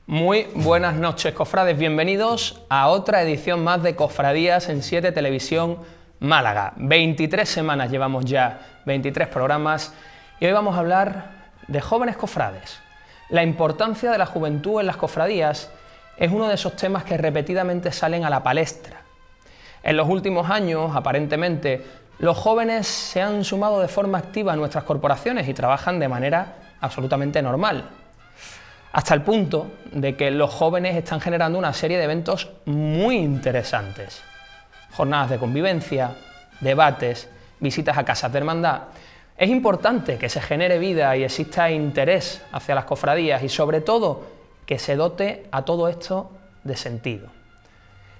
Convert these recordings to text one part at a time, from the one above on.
Muy buenas noches, cofrades, bienvenidos a otra edición más de Cofradías en 7 Televisión Málaga. 23 semanas llevamos ya, 23 programas, y hoy vamos a hablar de jóvenes cofrades. La importancia de la juventud en las cofradías es uno de esos temas que repetidamente salen a la palestra. En los últimos años, aparentemente, los jóvenes se han sumado de forma activa a nuestras corporaciones y trabajan de manera absolutamente normal. Hasta el punto de que los jóvenes están generando una serie de eventos muy interesantes. Jornadas de convivencia, debates, visitas a casas de hermandad. Es importante que se genere vida y exista interés hacia las cofradías y sobre todo que se dote a todo esto de sentido.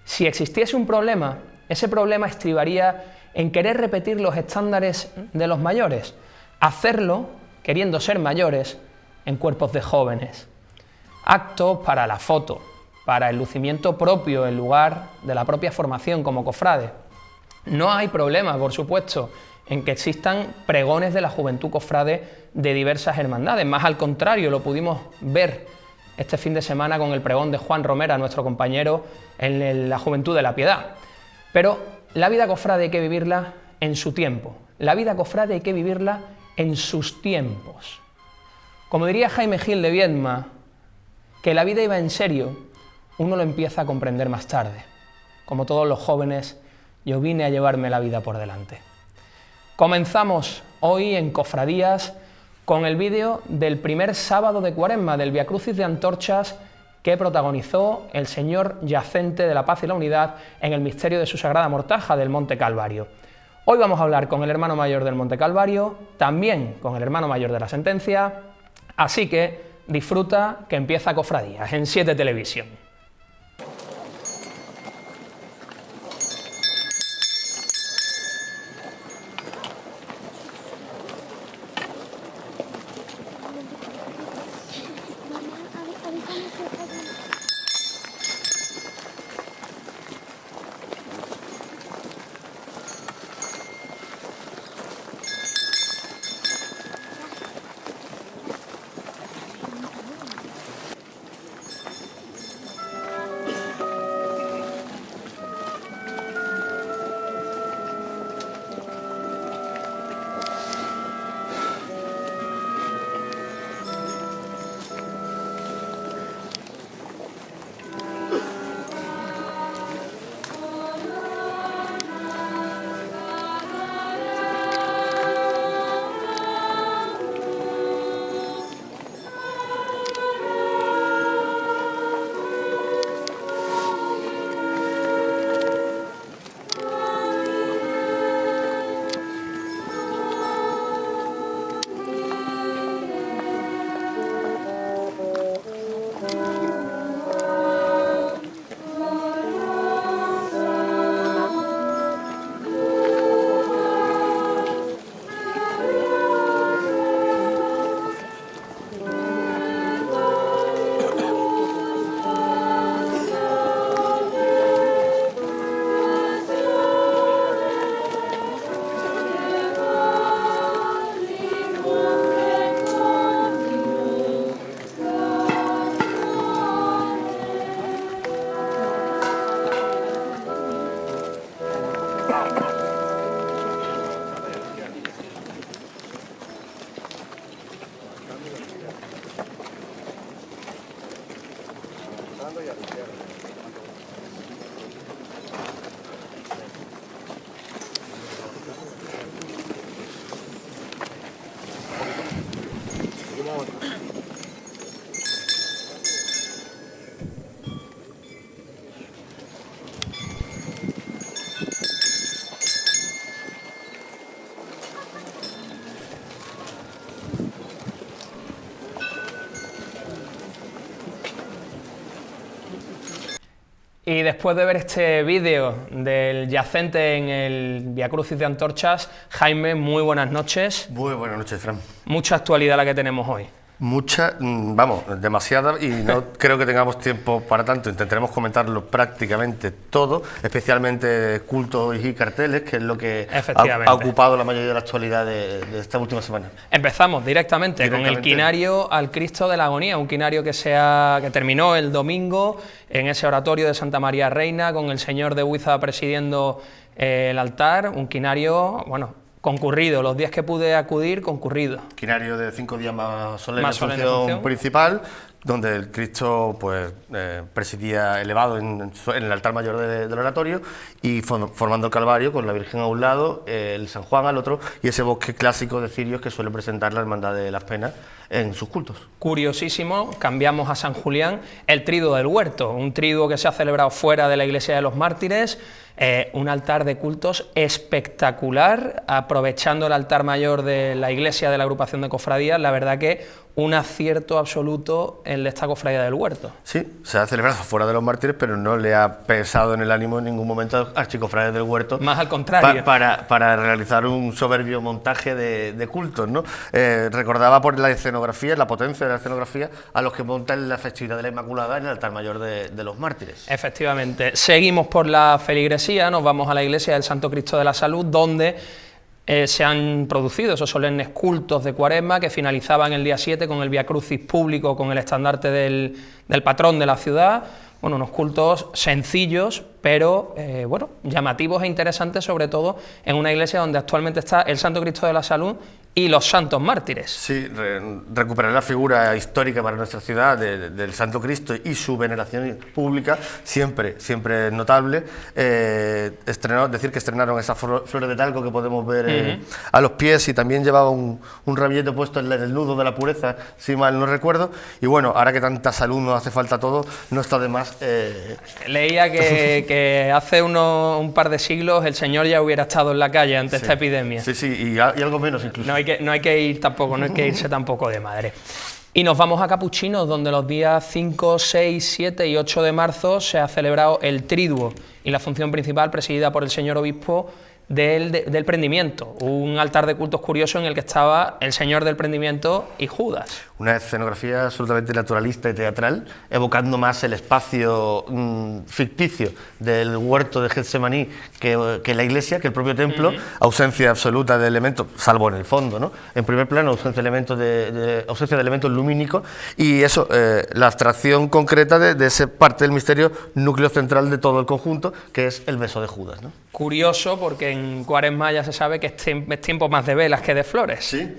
Si existiese un problema, ese problema estribaría en querer repetir los estándares de los mayores, hacerlo, queriendo ser mayores, en cuerpos de jóvenes. Actos para la foto, para el lucimiento propio en lugar de la propia formación como cofrade. No hay problema, por supuesto, en que existan pregones de la juventud cofrade de diversas hermandades. Más al contrario, lo pudimos ver este fin de semana con el pregón de Juan Romera, nuestro compañero en la Juventud de la Piedad. Pero la vida cofrade hay que vivirla en su tiempo. La vida cofrade hay que vivirla en sus tiempos. Como diría Jaime Gil de Viedma, que la vida iba en serio, uno lo empieza a comprender más tarde. Como todos los jóvenes, yo vine a llevarme la vida por delante. Comenzamos hoy en Cofradías con el vídeo del primer sábado de Cuaresma del Viacrucis de Antorchas que protagonizó el señor yacente de la Paz y la Unidad en el misterio de su Sagrada Mortaja del Monte Calvario. Hoy vamos a hablar con el hermano mayor del Monte Calvario, también con el hermano mayor de la Sentencia, así que disfruta que empieza Cofradías en 7 Televisión. Y después de ver este vídeo del yacente en el Viacrucis de Antorchas, Jaime, muy buenas noches. Muy buenas noches, Fran. Mucha actualidad la que tenemos hoy. Mucha, vamos, demasiada, y no creo que tengamos tiempo para tanto. Intentaremos comentarlo prácticamente todo, especialmente cultos y carteles, que es lo que ha ocupado la mayoría de la actualidad de esta última semana. Empezamos directamente con el quinario al Cristo de la Agonía, un quinario que terminó el domingo en ese oratorio de Santa María Reina, con el señor de Huiza presidiendo el altar, un quinario, bueno, concurrido, los días que pude acudir, concurrido. Quinario de 5 días más solemne función principal, donde el Cristo pues presidía elevado en el altar mayor del oratorio y formando el Calvario con la Virgen a un lado, el San Juan al otro y ese bosque clásico de cirios que suele presentar la Hermandad de las Penas en sus cultos. Curiosísimo, cambiamos a San Julián, el triduo del huerto, un triduo que se ha celebrado fuera de la iglesia de los mártires, un altar de cultos espectacular, aprovechando el altar mayor de la iglesia de la agrupación de cofradías, la verdad que un acierto absoluto en esta cofradía del huerto. Sí, se ha celebrado fuera de los mártires, pero no le ha pesado en el ánimo en ningún momento a archicofrades del huerto. Más al contrario. Para realizar un soberbio montaje de cultos, ¿no? Recordaba por la escenografía, la potencia de la escenografía, a los que montan la festividad de la Inmaculada en el altar mayor de los mártires. Efectivamente. Seguimos por la feligresía, nos vamos a la iglesia del Santo Cristo de la Salud, donde se han producido esos solemnes cultos de Cuaresma que finalizaban el día 7 con el Vía Crucis público, con el estandarte del patrón de la ciudad. Bueno, unos cultos sencillos, pero bueno, llamativos e interesantes, sobre todo en una iglesia donde actualmente está el Santo Cristo de la Salud y los santos mártires. Sí, recuperar la figura histórica para nuestra ciudad del Santo Cristo y su veneración pública siempre es notable. Decir que estrenaron esas flores de talco que podemos ver a los pies, y también llevaba un ramillete puesto en el nudo de la pureza, si mal no recuerdo. Y bueno, ahora que tanta salud nos hace falta todo, no está de más. Leía que hace un par de siglos el Señor ya hubiera estado en la calle ante esta epidemia. Sí, y algo menos incluso. No hay que irse tampoco de madre. Y nos vamos a Capuchinos, donde los días 5, 6, 7 y 8 de marzo se ha celebrado el triduo y la función principal presidida por el señor obispo del Prendimiento, un altar de cultos curioso en el que estaba el Señor del Prendimiento y Judas. Una escenografía absolutamente naturalista y teatral, evocando más el espacio ficticio del huerto de Getsemaní que la iglesia, que el propio templo. Ausencia absoluta de elementos, salvo en el fondo, ¿no? En primer plano, ausencia de elementos lumínicos, y eso, la abstracción concreta de ese parte del misterio, núcleo central de todo el conjunto, que es el beso de Judas, ¿no? Curioso, porque en Cuaresma ya se sabe que es tiempo más de velas que de flores. Sí.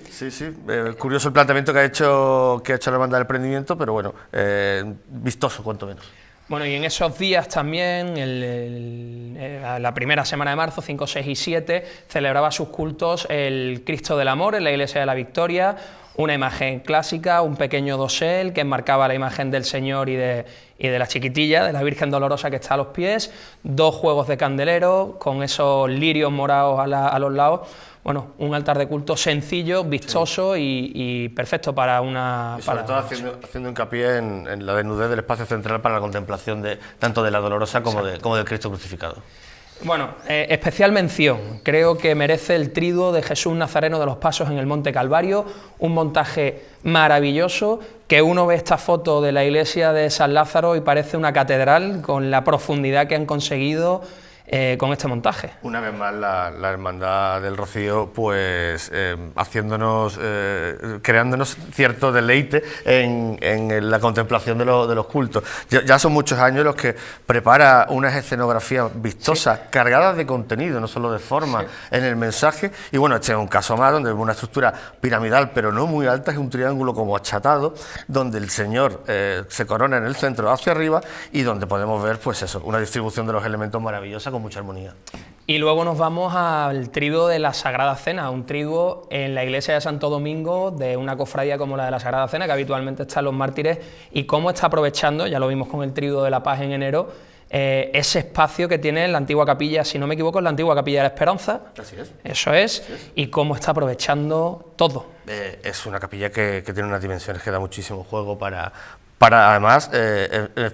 Curioso el planteamiento que ha hecho la Hermandad del Prendimiento, pero bueno, vistoso cuanto menos. Bueno, y en esos días también, la primera semana de marzo, 5, 6 y 7, celebraba sus cultos el Cristo del Amor en la Iglesia de la Victoria, una imagen clásica, un pequeño dosel que enmarcaba la imagen del Señor y de la chiquitilla, de la Virgen Dolorosa que está a los pies, 2 juegos de candelero con esos lirios morados a los lados. Bueno, un altar de culto sencillo, vistoso y perfecto para una... Y sobre todo haciendo hincapié en la desnudez del espacio central para la contemplación tanto de la Dolorosa como del Cristo crucificado. Bueno, especial mención, creo que merece el triduo de Jesús Nazareno de los Pasos en el Monte Calvario, un montaje maravilloso, que uno ve esta foto de la iglesia de San Lázaro y parece una catedral con la profundidad que han conseguido con este montaje. Una vez más la Hermandad del Rocío, pues creándonos cierto deleite en la contemplación de los cultos. Ya son muchos años los que prepara unas escenografías vistosas, cargadas de contenido, no solo de forma, en el mensaje. Y bueno, este es un caso más donde una estructura piramidal, pero no muy alta, es un triángulo como achatado, donde el Señor se corona en el centro hacia arriba, y donde podemos ver, pues eso, una distribución de los elementos maravillosa, con mucha armonía. Y luego nos vamos al triduo de la Sagrada Cena, un triduo en la iglesia de Santo Domingo de una cofradía como la de la Sagrada Cena, que habitualmente está en los mártires, y cómo está aprovechando, ya lo vimos con el triduo de la Paz en enero, ese espacio que tiene la antigua capilla, si no me equivoco, es la antigua capilla de la Esperanza. Así es. Eso es. Así es. Y cómo está aprovechando todo. Es una capilla que tiene unas dimensiones que da muchísimo juego para para además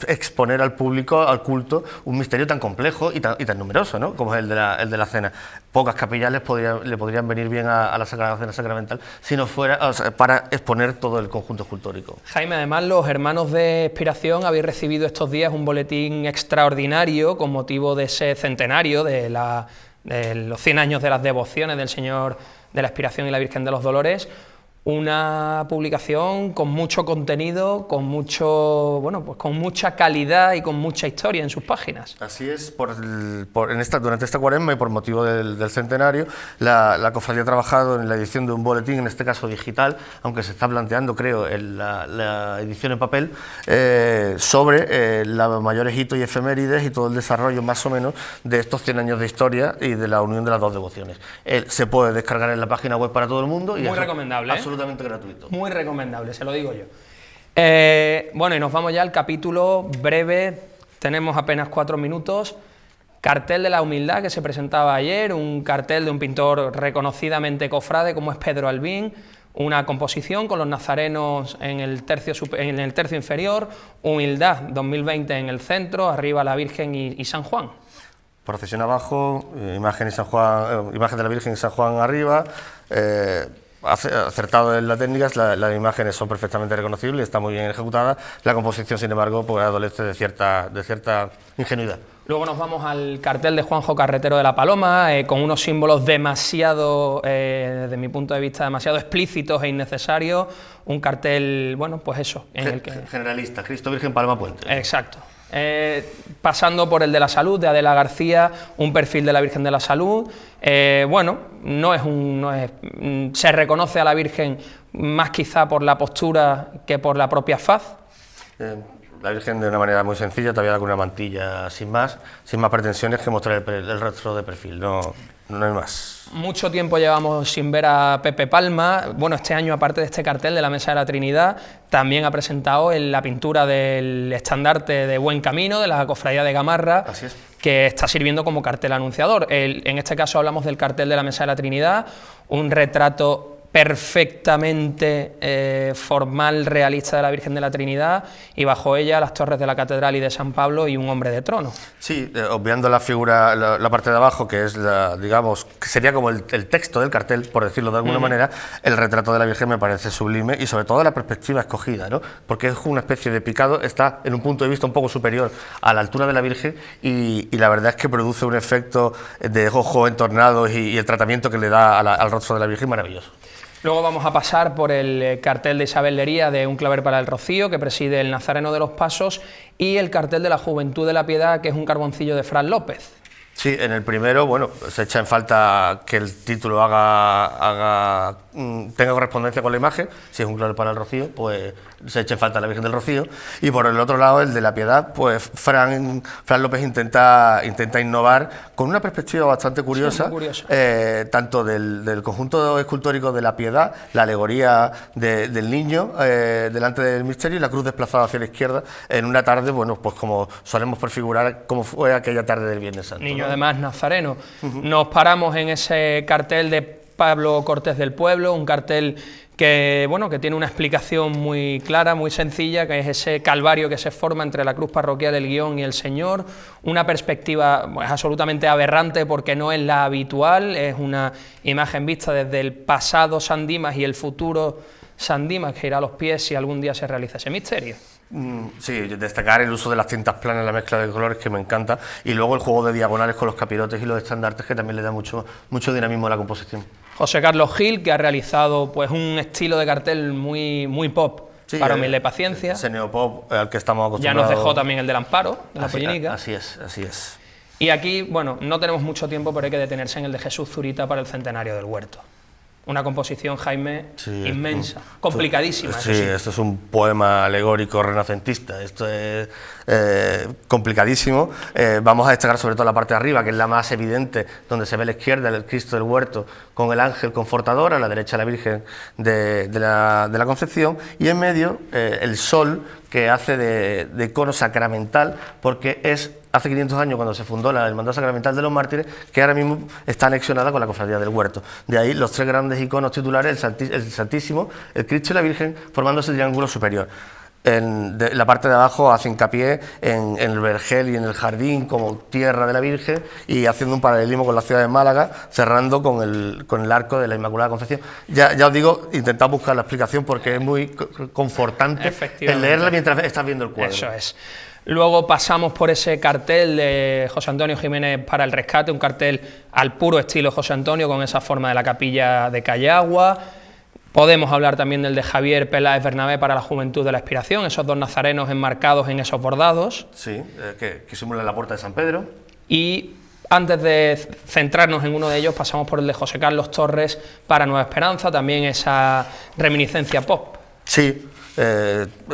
exponer al público, al culto, un misterio tan complejo y tan numeroso, ¿no?, como es el de la cena. Pocas capillas le podrían venir bien a la Sagrada Cena Sacramental si no fuera, o sea, para exponer todo el conjunto escultórico. Jaime, además los hermanos de Expiración habéis recibido estos días un boletín extraordinario con motivo de ese centenario de los 100 años de las devociones del Señor de la Expiración y la Virgen de los Dolores. Una publicación con mucho contenido, con mucha calidad y con mucha historia en sus páginas. Así es, durante esta cuaresma y por motivo del centenario, la cofradía ha trabajado en la edición de un boletín, en este caso digital, aunque se está planteando, creo, la edición en papel, sobre los mayores hitos y efemérides y todo el desarrollo más o menos de estos 100 años de historia y de la unión de las dos devociones. Se puede descargar en la página web para todo el mundo. Muy recomendable, absolutamente gratuito. Muy recomendable, se lo digo yo. Bueno, y nos vamos ya al capítulo breve, tenemos apenas 4 minutos. Cartel de la Humildad, que se presentaba ayer, un cartel de un pintor reconocidamente cofrade como es Pedro Albín, una composición con los nazarenos en el tercio inferior, Humildad 2020 en el centro, arriba la Virgen y San Juan. Procesión abajo, imagen de la Virgen y San Juan arriba. Acertado en la técnica, las imágenes son perfectamente reconocibles, está muy bien ejecutada. La composición, sin embargo, pues adolece de cierta ingenuidad. Luego nos vamos al cartel de Juanjo Carretero de la Paloma, con unos símbolos demasiado, desde mi punto de vista, demasiado explícitos e innecesarios. Un cartel, bueno, pues eso. Generalista, Cristo Virgen Palma Puente. Exacto. Pasando por el de la Salud, de Adela García, un perfil de la Virgen de la Salud. Bueno, se reconoce a la Virgen más quizá por la postura que por la propia faz. La Virgen de una manera muy sencilla, todavía con una mantilla sin más pretensiones que mostrar el rostro de perfil, no hay más. Mucho tiempo llevamos sin ver a Pepe Palma. Bueno, este año, aparte de este cartel de la Mesa de la Trinidad, también ha presentado la pintura del estandarte de Buen Camino, de la Cofradía de Gamarra, Así es, que está sirviendo como cartel anunciador. En este caso hablamos del cartel de la Mesa de la Trinidad, un retrato perfectamente formal, realista de la Virgen de la Trinidad, y bajo ella las torres de la Catedral y de San Pablo y un hombre de trono. Sí, obviando la figura, la parte de abajo, que es digamos, que sería como el texto del cartel, por decirlo de alguna manera, el retrato de la Virgen me parece sublime, y sobre todo la perspectiva escogida, ¿no?, porque es una especie de picado, está en un punto de vista un poco superior a la altura de la Virgen, y la verdad es que produce un efecto de ojos entornados y el tratamiento que le da al rostro de la Virgen maravilloso. Luego vamos a pasar por el cartel de Isabel Lería de Un claver para el Rocío, que preside el Nazareno de los Pasos, y el cartel de la Juventud de la Piedad, que es un carboncillo de Fran López. Sí, en el primero, bueno, se echa en falta que el título tenga correspondencia con la imagen. Si es Un claver para el Rocío, pues se echa en falta la Virgen del Rocío. Y por el otro lado, el de la Piedad, pues Fran López intenta innovar con una perspectiva bastante curiosa, tanto del conjunto escultórico de la Piedad, la alegoría del niño delante del misterio y la cruz desplazada hacia la izquierda en una tarde, bueno, pues como solemos prefigurar cómo fue aquella tarde del Viernes Santo. Niño, ¿no?, además nazareno. Nos paramos en ese cartel de Pablo Cortés del Pueblo, un cartel que, bueno, que tiene una explicación muy clara, muy sencilla, que es ese calvario que se forma entre la cruz parroquial, el guión y el Señor, una perspectiva pues, absolutamente aberrante porque no es la habitual, es una imagen vista desde el pasado San Dimas y el futuro San Dimas que irá a los pies si algún día se realiza ese misterio. Sí, destacar el uso de las tintas planas, la mezcla de colores, que me encanta, y luego el juego de diagonales con los capirotes y los estandartes, que también le da mucho dinamismo a la composición. José Carlos Gil, que ha realizado pues un estilo de cartel muy pop, sí, para Humilde Paciencia. Ese neopop al que estamos acostumbrados. Ya nos dejó también el del Amparo, de la Pollinica. Así es. Y aquí, bueno, no tenemos mucho tiempo, pero hay que detenerse en el de Jesús Zurita para el centenario del Huerto. Una composición, Jaime, inmensa, complicadísima. Sí, esto es un poema alegórico renacentista, esto es complicadísimo. Vamos a destacar sobre todo la parte de arriba, que es la más evidente, donde se ve a la izquierda el Cristo del Huerto con el ángel confortador, a la derecha la Virgen de la Concepción, y en medio el sol, que hace de icono sacramental, porque es hace 500 años cuando se fundó la Hermandad Sacramental de los Mártires, que ahora mismo está anexionada con la Cofradía del Huerto. De ahí los tres grandes iconos titulares, el Santísimo, el Cristo y la Virgen, formando ese triángulo superior. la parte de abajo hace hincapié en el vergel y en el jardín como tierra de la Virgen, y haciendo un paralelismo con la ciudad de Málaga, cerrando con el arco de la Inmaculada Concepción. Ya os digo, intentad buscar la explicación porque es muy confortante el leerla mientras estás viendo el cuadro. Eso es. Luego pasamos por ese cartel de José Antonio Jiménez para el rescate, un cartel al puro estilo José Antonio, con esa forma de la capilla de Callagua. Podemos hablar también del de Javier Peláez Bernabé para la Juventud de la Inspiración, esos dos nazarenos enmarcados en esos bordados. Sí, que simulan la puerta de San Pedro. Y antes de centrarnos en uno de ellos, pasamos por el de José Carlos Torres para Nueva Esperanza, también esa reminiscencia pop. Sí.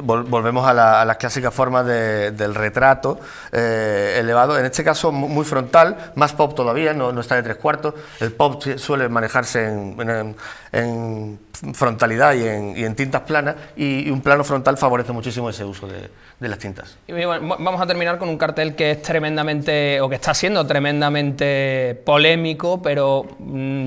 Volvemos a las clásicas formas del retrato elevado, en este caso muy frontal, más pop todavía, no está de tres cuartos. El pop suele manejarse en frontalidad y en tintas planas, y un plano frontal favorece muchísimo ese uso de las tintas. Y bueno, vamos a terminar con un cartel que es tremendamente, o que está siendo tremendamente polémico, pero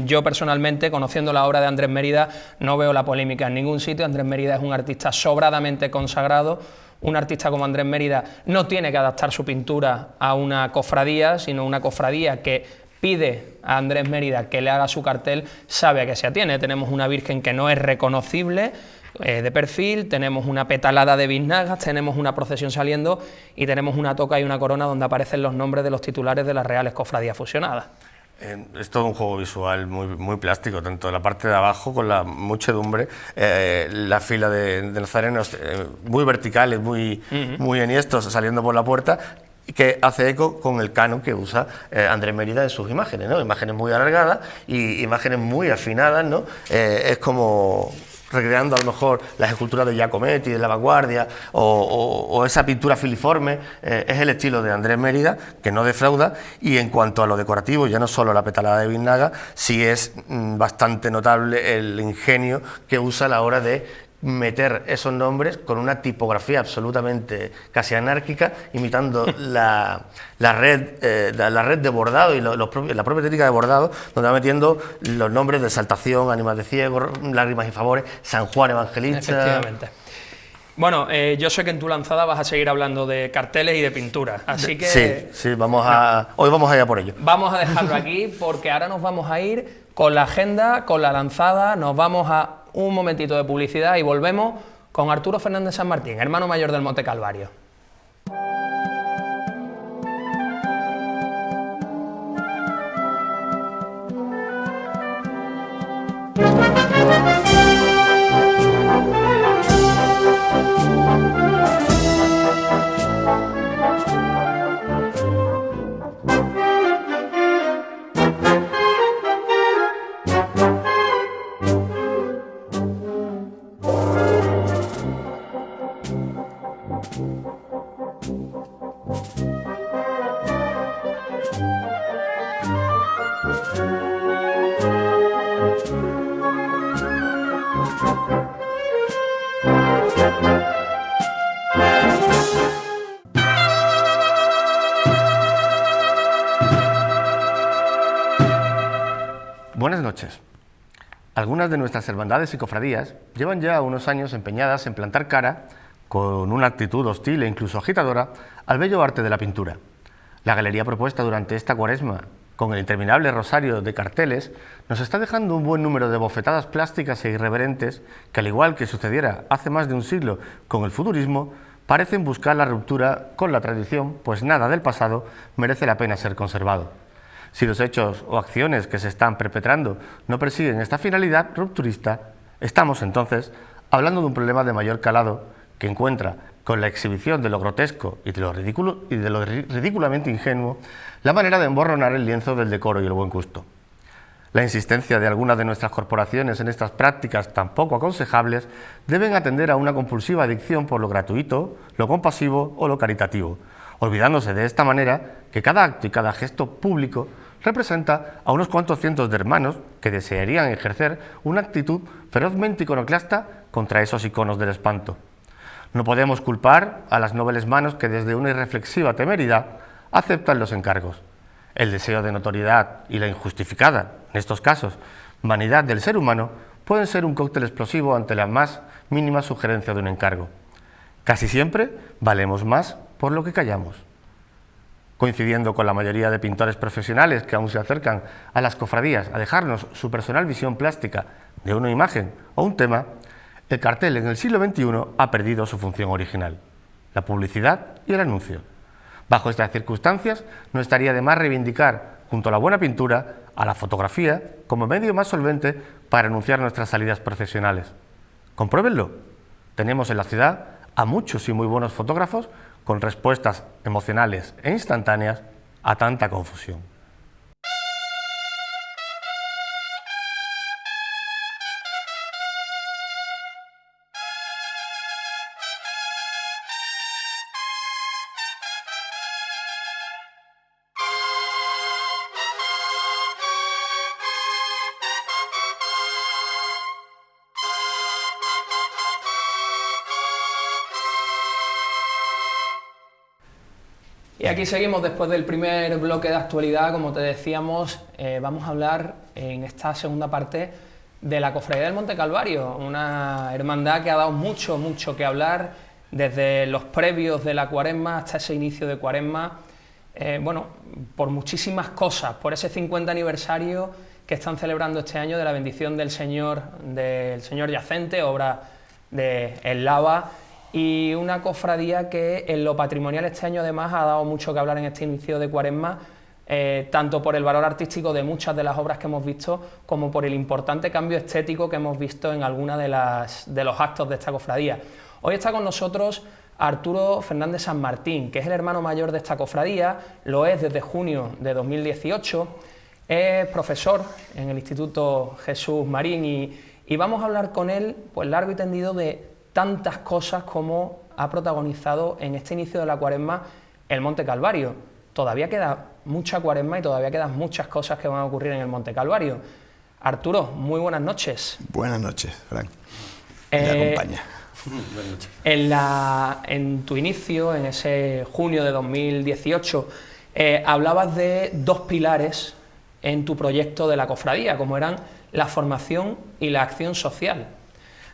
yo personalmente, conociendo la obra de Andrés Mérida, no veo la polémica en ningún sitio. Andrés Mérida es un artista sobradamente consagrado. Un artista como Andrés Mérida no tiene que adaptar su pintura a una cofradía, sino una cofradía que pide a Andrés Mérida que le haga su cartel, sabe a qué se atiene. Tenemos una Virgen que no es reconocible de perfil, tenemos una petalada de biznagas, tenemos una procesión saliendo y tenemos una toca y una corona donde aparecen los nombres de los titulares de las reales cofradías fusionadas. Es todo un juego visual muy plástico, tanto la parte de abajo con la muchedumbre, la fila de nazarenos muy verticales, muy enhiestos saliendo por la puerta, que hace eco con el canon que usa Andrés Mérida en sus imágenes, ¿no? Imágenes muy alargadas y imágenes muy afinadas, ¿no? Es como recreando a lo mejor las esculturas de Giacometti, de la vanguardia, o esa pintura filiforme. Es el estilo de Andrés Mérida, que no defrauda, y en cuanto a lo decorativo, ya no solo la petalada de biznaga, sí es bastante notable el ingenio que usa a la hora de meter esos nombres con una tipografía absolutamente casi anárquica, imitando la red de bordado y la propia técnica de bordado, donde va metiendo los nombres de Exaltación, Ánimas de Ciego, Lágrimas y Favores, San Juan Evangelista. Efectivamente. Bueno, yo sé que en tu lanzada vas a seguir hablando de carteles y de pintura, así que... Sí, hoy vamos a ir a por ello. Vamos a dejarlo aquí porque ahora nos vamos a ir con la agenda, con la lanzada, nos vamos a un momentito de publicidad y volvemos con Arturo Fernández San Martín, hermano mayor del Monte Calvario. Buenas noches. Algunas de nuestras hermandades y cofradías llevan ya unos años empeñadas en plantar cara, con una actitud hostil e incluso agitadora, al bello arte de la pintura. La galería propuesta durante esta Cuaresma, con el interminable rosario de carteles, nos está dejando un buen número de bofetadas plásticas e irreverentes que, al igual que sucediera hace más de un siglo con el futurismo, parecen buscar la ruptura con la tradición, pues nada del pasado merece la pena ser conservado. Si los hechos o acciones que se están perpetrando no persiguen esta finalidad rupturista, estamos entonces hablando de un problema de mayor calado que encuentra con la exhibición de lo grotesco y de lo ridículamente ingenuo la manera de emborronar el lienzo del decoro y el buen gusto. La insistencia de algunas de nuestras corporaciones en estas prácticas tan poco aconsejables deben atender a una compulsiva adicción por lo gratuito, lo compasivo o lo caritativo, olvidándose de esta manera que cada acto y cada gesto público representa a unos cuantos cientos de hermanos que desearían ejercer una actitud ferozmente iconoclasta contra esos iconos del espanto. No podemos culpar a las nobles manos que desde una irreflexiva temeridad aceptan los encargos. El deseo de notoriedad y la injustificada, en estos casos, vanidad del ser humano, pueden ser un cóctel explosivo ante la más mínima sugerencia de un encargo. Casi siempre valemos más por lo que callamos. Coincidiendo con la mayoría de pintores profesionales que aún se acercan a las cofradías a dejarnos su personal visión plástica de una imagen o un tema, el cartel en el siglo XXI ha perdido su función original, la publicidad y el anuncio. Bajo estas circunstancias, no estaría de más reivindicar, junto a la buena pintura, a la fotografía como medio más solvente para anunciar nuestras salidas procesionales. Compruébenlo. Tenemos en la ciudad a muchos y muy buenos fotógrafos con respuestas emocionales e instantáneas a tanta confusión. Y aquí seguimos después del primer bloque de actualidad. Como te decíamos, vamos a hablar en esta segunda parte de la Cofradía del Monte Calvario, una hermandad que ha dado mucho que hablar desde los previos de la Cuaresma hasta ese inicio de Cuaresma, bueno, por muchísimas cosas, por ese 50 aniversario que están celebrando este año de la bendición del Señor Yacente, obra de El Lava, y una cofradía que en lo patrimonial este año además ha dado mucho que hablar en este inicio de Cuaresma, tanto por el valor artístico de muchas de las obras que hemos visto, como por el importante cambio estético que hemos visto en alguna de los actos de esta cofradía. Hoy está con nosotros Arturo Fernández San Martín, que es el hermano mayor de esta cofradía, lo es desde junio de 2018, es profesor en el Instituto Jesús Marín y vamos a hablar con él pues largo y tendido de tantas cosas como ha protagonizado en este inicio de la Cuaresma el Monte Calvario. Todavía queda mucha Cuaresma y todavía quedan muchas cosas que van a ocurrir en el Monte Calvario. Arturo, muy buenas noches. Buenas noches, Frank. Me acompaña. Buenas noches. En tu inicio, en ese junio de 2018, hablabas de dos pilares en tu proyecto de la cofradía, como eran la formación y la acción social.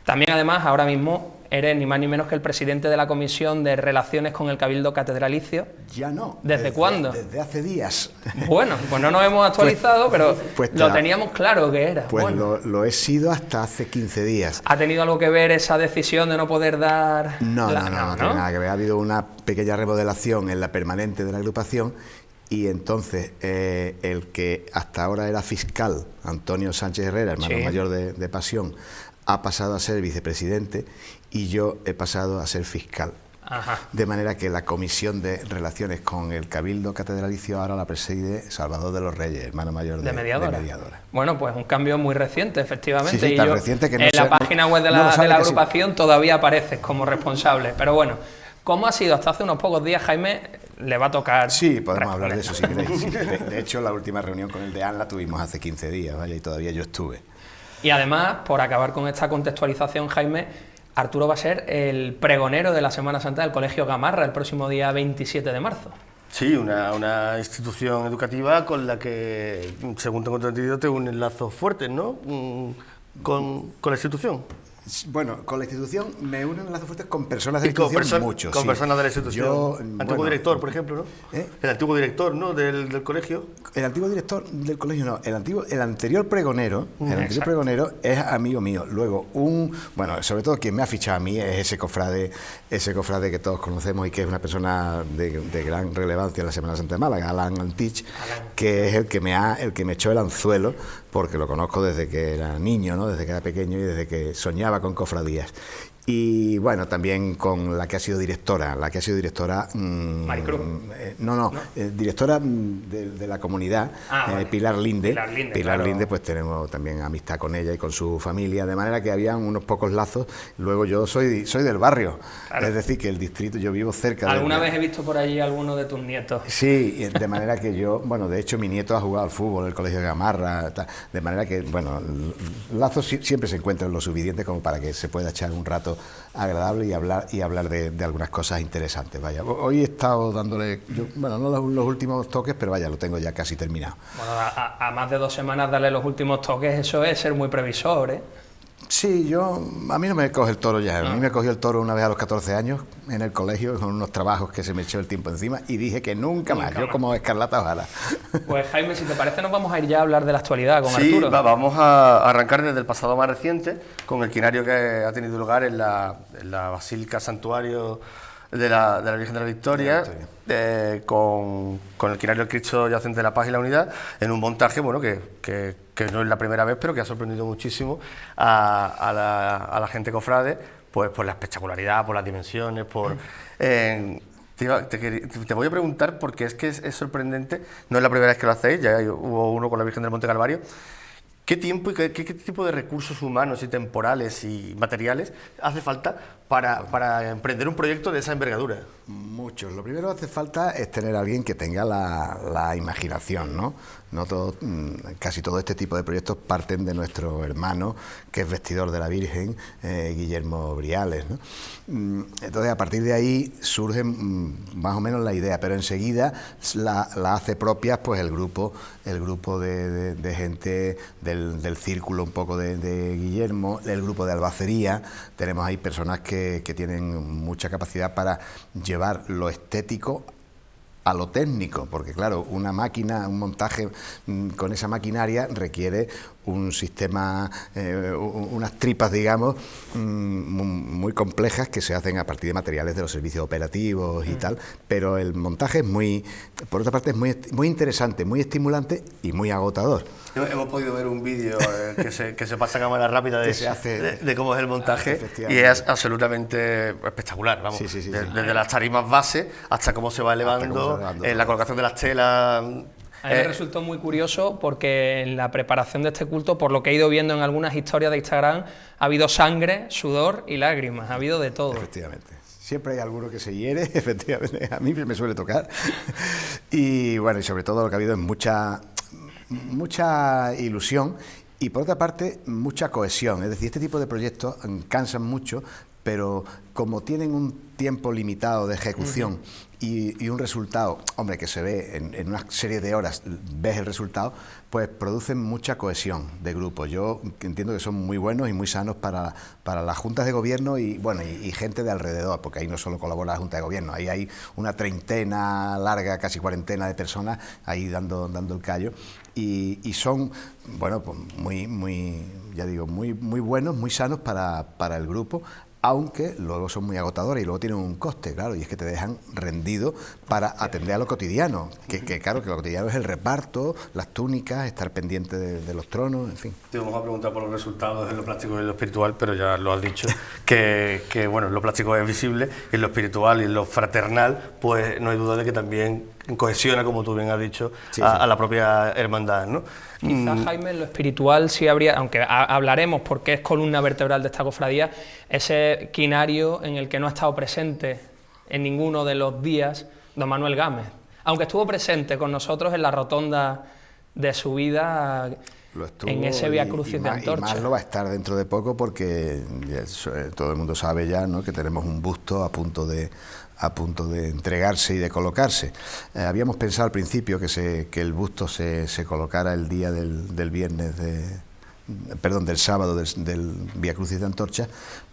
También, además, ahora mismo eres ni más ni menos que el presidente de la Comisión de Relaciones con el Cabildo Catedralicio. Ya no. ¿Desde cuándo? Desde hace días. Bueno, pues no nos hemos actualizado, pero lo teníamos claro que era. Pues bueno. lo he sido hasta hace 15 días. ¿Ha tenido algo que ver esa decisión de no poder dar...? No tiene nada que ver. Ha habido una pequeña remodelación en la permanente de la agrupación y entonces el que hasta ahora era fiscal, Antonio Sánchez Herrera, hermano mayor de Pasión, ha pasado a ser vicepresidente y yo he pasado a ser fiscal. Ajá. De manera que la Comisión de Relaciones con el Cabildo Catedralicio ahora la preside Salvador de los Reyes, hermano mayor de Mediadora. Bueno, pues un cambio muy reciente, efectivamente. Sí, tan reciente que no en la página web de la agrupación todavía apareces como responsable. Pero bueno, ¿cómo ha sido? Hasta hace unos pocos días, Jaime, le va a tocar... Sí, podemos hablar de eso si queréis. De hecho, la última reunión con el deán la tuvimos hace 15 días, vaya, y todavía yo estuve. Y además, por acabar con esta contextualización, Jaime, Arturo va a ser el pregonero de la Semana Santa del Colegio Gamarra el próximo día 27 de marzo. Sí, una institución educativa con la que, según tengo entendido, tengo un enlazo fuerte, ¿no? Con la institución. Bueno, con la institución me unen enlaces fuertes con personas de la institución, muchos. Con personas de la institución. Antiguo director, por ejemplo, ¿no? El antiguo director, ¿no? Del colegio. El antiguo director del colegio no. El anterior pregonero, es amigo mío. Luego bueno, sobre todo quien me ha fichado a mí es ese cofrade que todos conocemos y que es una persona de gran relevancia en la Semana Santa de Málaga, Alan Antich, que es el que me echó el anzuelo, porque lo conozco desde que era niño, ¿no? Desde que era pequeño y desde que soñaba con cofradías. Y bueno, también con la que ha sido directora, Maricruz. Directora de la comunidad, vale. Pilar Linde. Claro. Linde, pues tenemos también amistad con ella y con su familia, de manera que habían unos pocos lazos. Luego yo soy del barrio, claro. Es decir, que el distrito, yo vivo cerca. ¿Alguna vez he visto por allí alguno de tus nietos? Sí, de manera que yo, bueno, de hecho mi nieto ha jugado al fútbol en el Colegio de Gamarra, de manera que, bueno, lazos siempre se encuentran lo suficiente como para que se pueda echar un rato agradable y hablar de algunas cosas interesantes. Vaya, hoy he estado dándole, no los últimos toques, pero vaya, lo tengo ya casi terminado. Bueno, a más de 2 semanas darle los últimos toques, eso es ser muy previsor, ¿eh? Sí, a mí no me coge el toro ya. A mí me cogió el toro una vez a los 14 años en el colegio con unos trabajos que se me echó el tiempo encima y dije que nunca más. Yo como Escarlata ojalá. Pues Jaime, si te parece nos vamos a ir ya a hablar de la actualidad con Sí, Arturo. vamos a arrancar desde el pasado más reciente con el quinario que ha tenido lugar en la Basílica Santuario de la Virgen de la Victoria, con el quinario del Cristo Yacente de la Paz y la Unidad, en un montaje bueno que no es la primera vez, pero que ha sorprendido muchísimo a la gente cofrade, pues por la espectacularidad, por las dimensiones, te voy a preguntar, porque es que es sorprendente, no es la primera vez que lo hacéis, ya hubo uno con la Virgen del Monte Calvario. ¿Qué tiempo y qué tipo de recursos humanos y temporales y materiales hace falta para emprender un proyecto de esa envergadura? Muchos. Lo primero que hace falta es tener a alguien que tenga la imaginación, ¿no? Casi todo este tipo de proyectos parten de nuestro hermano, que es vestidor de la Virgen, Guillermo Briales, ¿no? Entonces, a partir de ahí surge más o menos la idea, pero enseguida la hace propia pues el grupo de gente del círculo un poco de Guillermo, el grupo de albacería. Tenemos ahí personas que tienen mucha capacidad para llevar lo estético a lo técnico, porque claro, una máquina, un montaje con esa maquinaria requiere un sistema, unas tripas, digamos, muy complejas que se hacen a partir de materiales de los servicios operativos y tal, pero el montaje es por otra parte, es muy interesante, muy estimulante y muy agotador. Hemos podido ver un vídeo que se pasa a cámara rápida de cómo es el montaje y es absolutamente espectacular, vamos, sí. desde las tarimas base hasta cómo se va elevando, la colocación de las telas. A mí me resultó muy curioso porque en la preparación de este culto, por lo que he ido viendo en algunas historias de Instagram, ha habido sangre, sudor y lágrimas, ha habido de todo. Efectivamente. Siempre hay alguno que se hiere, efectivamente, a mí me suele tocar. Y bueno, y sobre todo lo que ha habido es mucha ilusión y por otra parte mucha cohesión. Es decir, este tipo de proyectos cansan mucho, pero como tienen un tiempo limitado de ejecución y un resultado, hombre, que se ve en una serie de horas, ves el resultado, pues producen mucha cohesión de grupo. Yo entiendo que son muy buenos y muy sanos para las juntas de gobierno y bueno y gente de alrededor, porque ahí no solo colabora la junta de gobierno, ahí hay una treintena larga, casi cuarentena de personas ahí dando el callo y son, bueno, pues muy buenos, muy sanos para el grupo, aunque luego son muy agotadores y luego tienen un coste, claro, y es que te dejan rendido para atender a lo cotidiano, que claro, que lo cotidiano es el reparto, las túnicas, estar pendiente de los tronos, en fin. Te vamos a preguntar por los resultados en lo plástico y en lo espiritual, pero ya lo has dicho, que bueno, en lo plástico es visible, y en lo espiritual y en lo fraternal, pues no hay duda de que también cohesiona, como tú bien has dicho, a la propia hermandad, ¿no? Quizás, Jaime, en lo espiritual sí habría, aunque hablaremos porque es columna vertebral de esta cofradía, ese quinario en el que no ha estado presente en ninguno de los días don Manuel Gámez, aunque estuvo presente con nosotros en la rotonda de subida en ese Vía Crucis de Antorcha. Y más lo va a estar dentro de poco porque todo el mundo sabe ya, ¿no?, que tenemos un busto a punto de entregarse y de colocarse. Habíamos pensado al principio que el busto se colocara el día del viernes del sábado del Vía Crucis de Antorcha,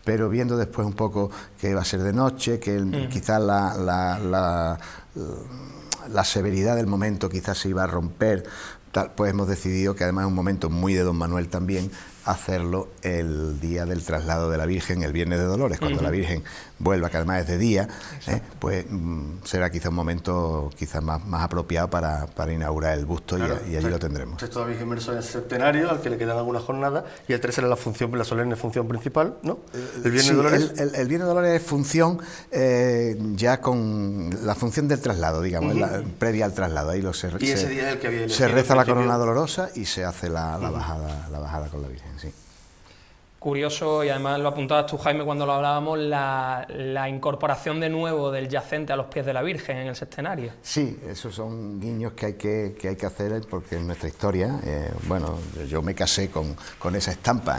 pero viendo después un poco que iba a ser de noche, que quizás la severidad del momento quizás se iba a romper, pues hemos decidido que además es un momento muy de don Manuel también, hacerlo el día del traslado de la Virgen, el Viernes de Dolores, cuando la Virgen vuelva, que además es de día, pues será quizá un momento quizás más apropiado para inaugurar el busto, claro, y allí lo tendremos. Usted todavía inmerso en el septenario, al que le quedan algunas jornadas, y el 3 será la solemne función principal, ¿no? El Viernes de Dolores. El Viernes de Dolores es función ya con la función del traslado, digamos, previa al traslado. Ahí y ese día es el que había se reza la corona dolorosa y se hace la bajada con la Virgen. Sí. Curioso, y además lo apuntabas tú, Jaime, cuando lo hablábamos, la incorporación de nuevo del yacente a los pies de la Virgen en el sextenario. Sí, esos son guiños que hay que hacer porque en nuestra historia, bueno, yo me casé con esa estampa,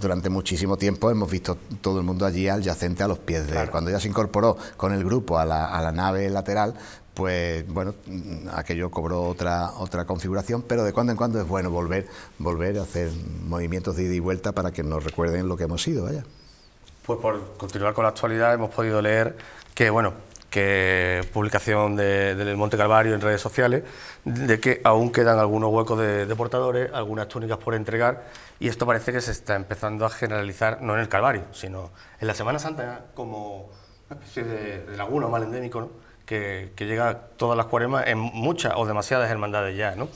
durante muchísimo tiempo hemos visto todo el mundo allí al yacente a los pies de... Claro. Cuando ya se incorporó con el grupo a la nave lateral, pues bueno, aquello cobró otra configuración, pero de cuando en cuando es bueno volver a hacer movimientos de ida y vuelta para que nos recuerden lo que hemos sido, vaya. Pues por continuar con la actualidad, hemos podido leer que, bueno, que publicación del Monte Calvario en redes sociales, de que aún quedan algunos huecos de portadores, algunas túnicas por entregar, y esto parece que se está empezando a generalizar, no en el Calvario, sino en la Semana Santa, como una especie de laguna o mal endémico, ¿no? que llega todas las cuaresmas en muchas o demasiadas hermandades ya, ¿no?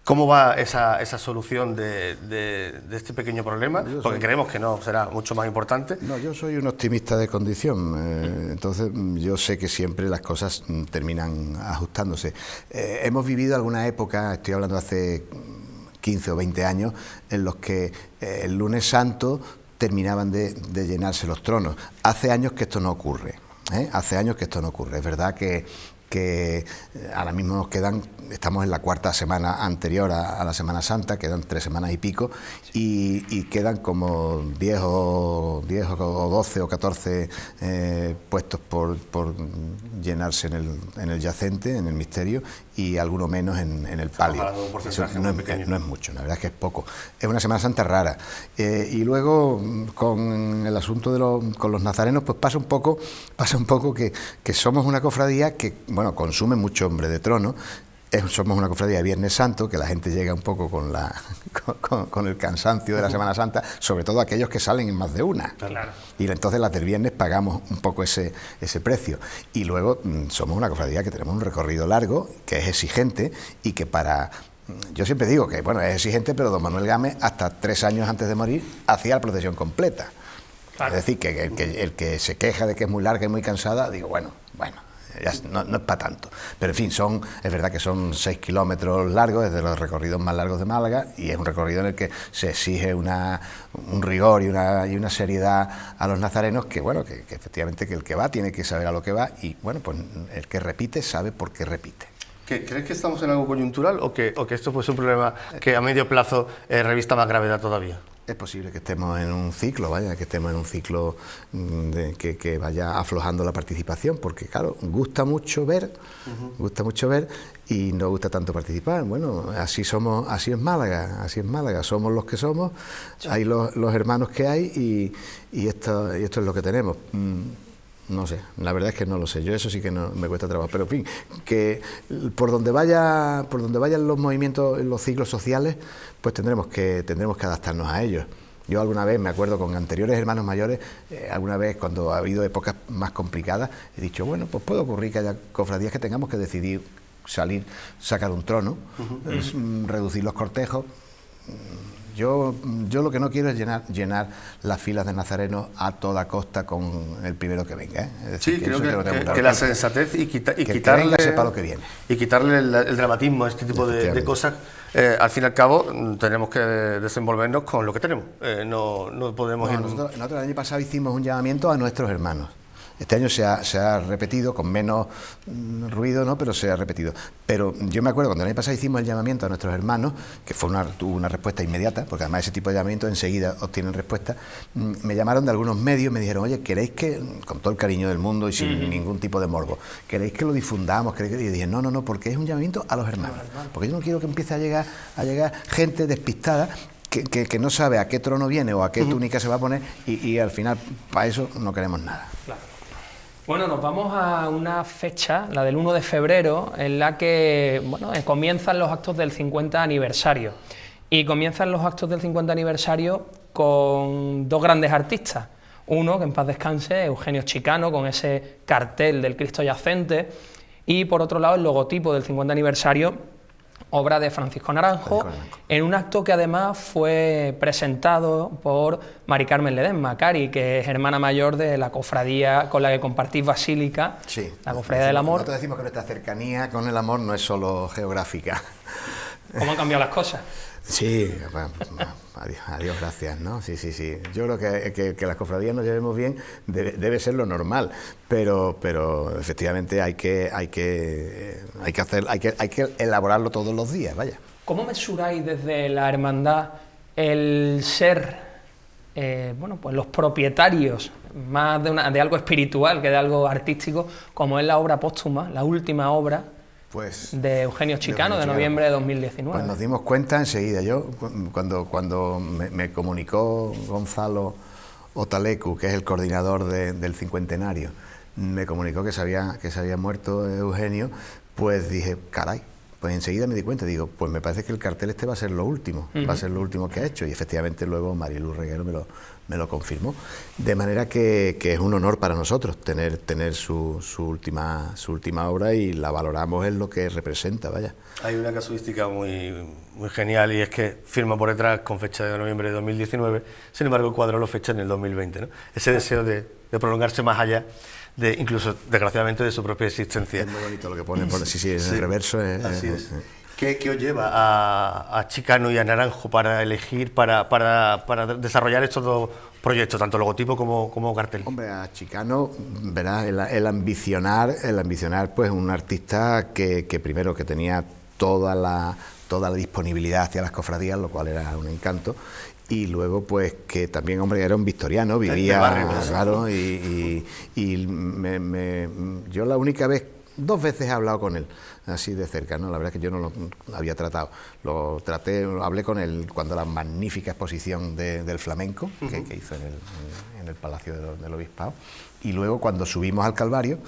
¿Cómo va esa solución de este pequeño problema? Porque creemos que no será mucho más importante. No, yo soy un optimista de condición, entonces yo sé que siempre las cosas terminan ajustándose. Hemos vivido alguna época, estoy hablando de hace 15 o 20 años, en los que el lunes santo terminaban de llenarse los tronos. Hace años que esto no ocurre, hace años que esto no ocurre. Es verdad que ahora mismo nos quedan, estamos en la cuarta semana anterior a la Semana Santa, quedan 3 semanas y pico, y quedan como 10 o 12 o 14 puestos por llenarse en el yacente, en el misterio, y alguno menos en el palio. Eso no es mucho, la verdad es que es poco. Es una Semana Santa rara. Y luego, con el asunto con los nazarenos, pues pasa un poco que somos una cofradía que, bueno, consume mucho hombre de trono. Somos una cofradía de Viernes Santo, que la gente llega un poco con el cansancio de la Semana Santa, sobre todo aquellos que salen en más de una. Claro. Y entonces las del viernes pagamos un poco ese precio. Y luego somos una cofradía que tenemos un recorrido largo, que es exigente y que yo siempre digo que, bueno, es exigente, pero don Manuel Gámez, hasta 3 años antes de morir, hacía la procesión completa. Claro. Es decir, que el que se queja de que es muy larga y muy cansada, digo, bueno, ya no es para tanto. Pero en fin, es verdad que son 6 kilómetros largos, es de los recorridos más largos de Málaga, y es un recorrido en el que se exige un rigor y una seriedad a los nazarenos que, bueno, que efectivamente que el que va tiene que saber a lo que va, y bueno, pues el que repite sabe por qué repite. ¿Crees que estamos en algo coyuntural o que esto pues, es un problema que a medio plazo revista más gravedad todavía? Es posible que estemos en un ciclo, que vaya aflojando la participación, porque claro, gusta mucho ver y no gusta tanto participar. Bueno, así es Málaga, somos los que somos, sí. Hay los hermanos que hay y esto es lo que tenemos. No sé, la verdad es que no lo sé, yo eso sí que no me cuesta trabajo, pero en fin, que por donde vayan los movimientos, los ciclos sociales, pues tendremos que adaptarnos a ellos. Yo alguna vez, me acuerdo con anteriores hermanos mayores, alguna vez cuando ha habido épocas más complicadas, he dicho, bueno, pues puede ocurrir que haya cofradías que tengamos que decidir sacar un trono, reducir los cortejos. Yo lo que no quiero es llenar las filas de nazarenos a toda costa con el primero que venga. Es decir, sí, creo que la sensatez y quitarle, sepa lo que viene. Y quitarle el dramatismo a este tipo de cosas, al fin y al cabo tenemos que desenvolvernos con lo que tenemos. No podemos ir... Nosotros el año pasado hicimos un llamamiento a nuestros hermanos. Este año se ha repetido con menos ruido, ¿no? Pero se ha repetido. Pero yo me acuerdo cuando el año pasado hicimos el llamamiento a nuestros hermanos, que tuvo una respuesta inmediata, porque además ese tipo de llamamientos enseguida obtienen respuesta. Me llamaron de algunos medios, me dijeron, oye, ¿queréis que, con todo el cariño del mundo y sin ningún tipo de morbo, queréis que lo difundamos? Y yo dije, no, porque es un llamamiento a los hermanos. Porque yo no quiero que empiece a llegar gente despistada que no sabe a qué trono viene o a qué túnica se va a poner y al final para eso no queremos nada. Claro. Bueno, nos vamos a una fecha, la del 1 de febrero, en la que comienzan los actos del 50 aniversario. Y comienzan los actos del 50 aniversario con 2 grandes artistas. Uno, que en paz descanse, Eugenio Chicano, con ese cartel del Cristo yacente. Y por otro lado, el logotipo del 50 aniversario, obra de Francisco Naranjo, en un acto que además fue presentado por Mari Carmen Ledesma, Cari, que es hermana mayor de la cofradía con la que compartís Basílica, sí, la Cofradía del Amor. Nosotros decimos que nuestra cercanía con el amor no es solo geográfica. ¿Cómo han cambiado las cosas? Sí, bueno, adiós, gracias, ¿no? Sí. Yo creo que las cofradías nos llevemos bien debe ser lo normal, pero efectivamente hay que elaborarlo todos los días, vaya. ¿Cómo mesuráis desde la hermandad el ser, pues los propietarios más de algo espiritual que de algo artístico, como es la obra póstuma, la última obra pues, de Eugenio Chicano, de noviembre de 2019. Pues nos dimos cuenta enseguida. Yo, cuando me comunicó Gonzalo Otalecu, que es el coordinador del cincuentenario, me comunicó que se había muerto Eugenio, pues dije, caray. Pues enseguida me di cuenta, digo, pues me parece que el cartel este va a ser lo último, va a ser lo último que ha hecho, y efectivamente luego Mariluz Reguero me lo confirmó, de manera que es un honor para nosotros tener su última obra, y la valoramos en lo que representa, vaya. Hay una casuística muy genial, y es que firma por detrás con fecha de noviembre de 2019, sin embargo el cuadro lo fecha en el 2020, ¿no? Ese deseo de prolongarse más allá, incluso desgraciadamente de su propia existencia. Es muy bonito lo que pone, sí, en el reverso. Así es. ¿Qué os lleva a Chicano y a Naranjo para elegir, para desarrollar estos dos proyectos, tanto logotipo como cartel? Hombre, a Chicano, verás, el ambicionar pues un artista que primero que tenía toda la disponibilidad hacia las cofradías, lo cual era un encanto. Y luego, pues, que también, hombre, era un victoriano, vivía, barrio, claro, yo la única vez, 2 veces he hablado con él, así de cerca, ¿no? La verdad es que yo no lo había tratado. Hablé con él cuando la magnífica exposición del flamenco, que hizo en el Palacio del Obispado, y luego cuando subimos al Calvario,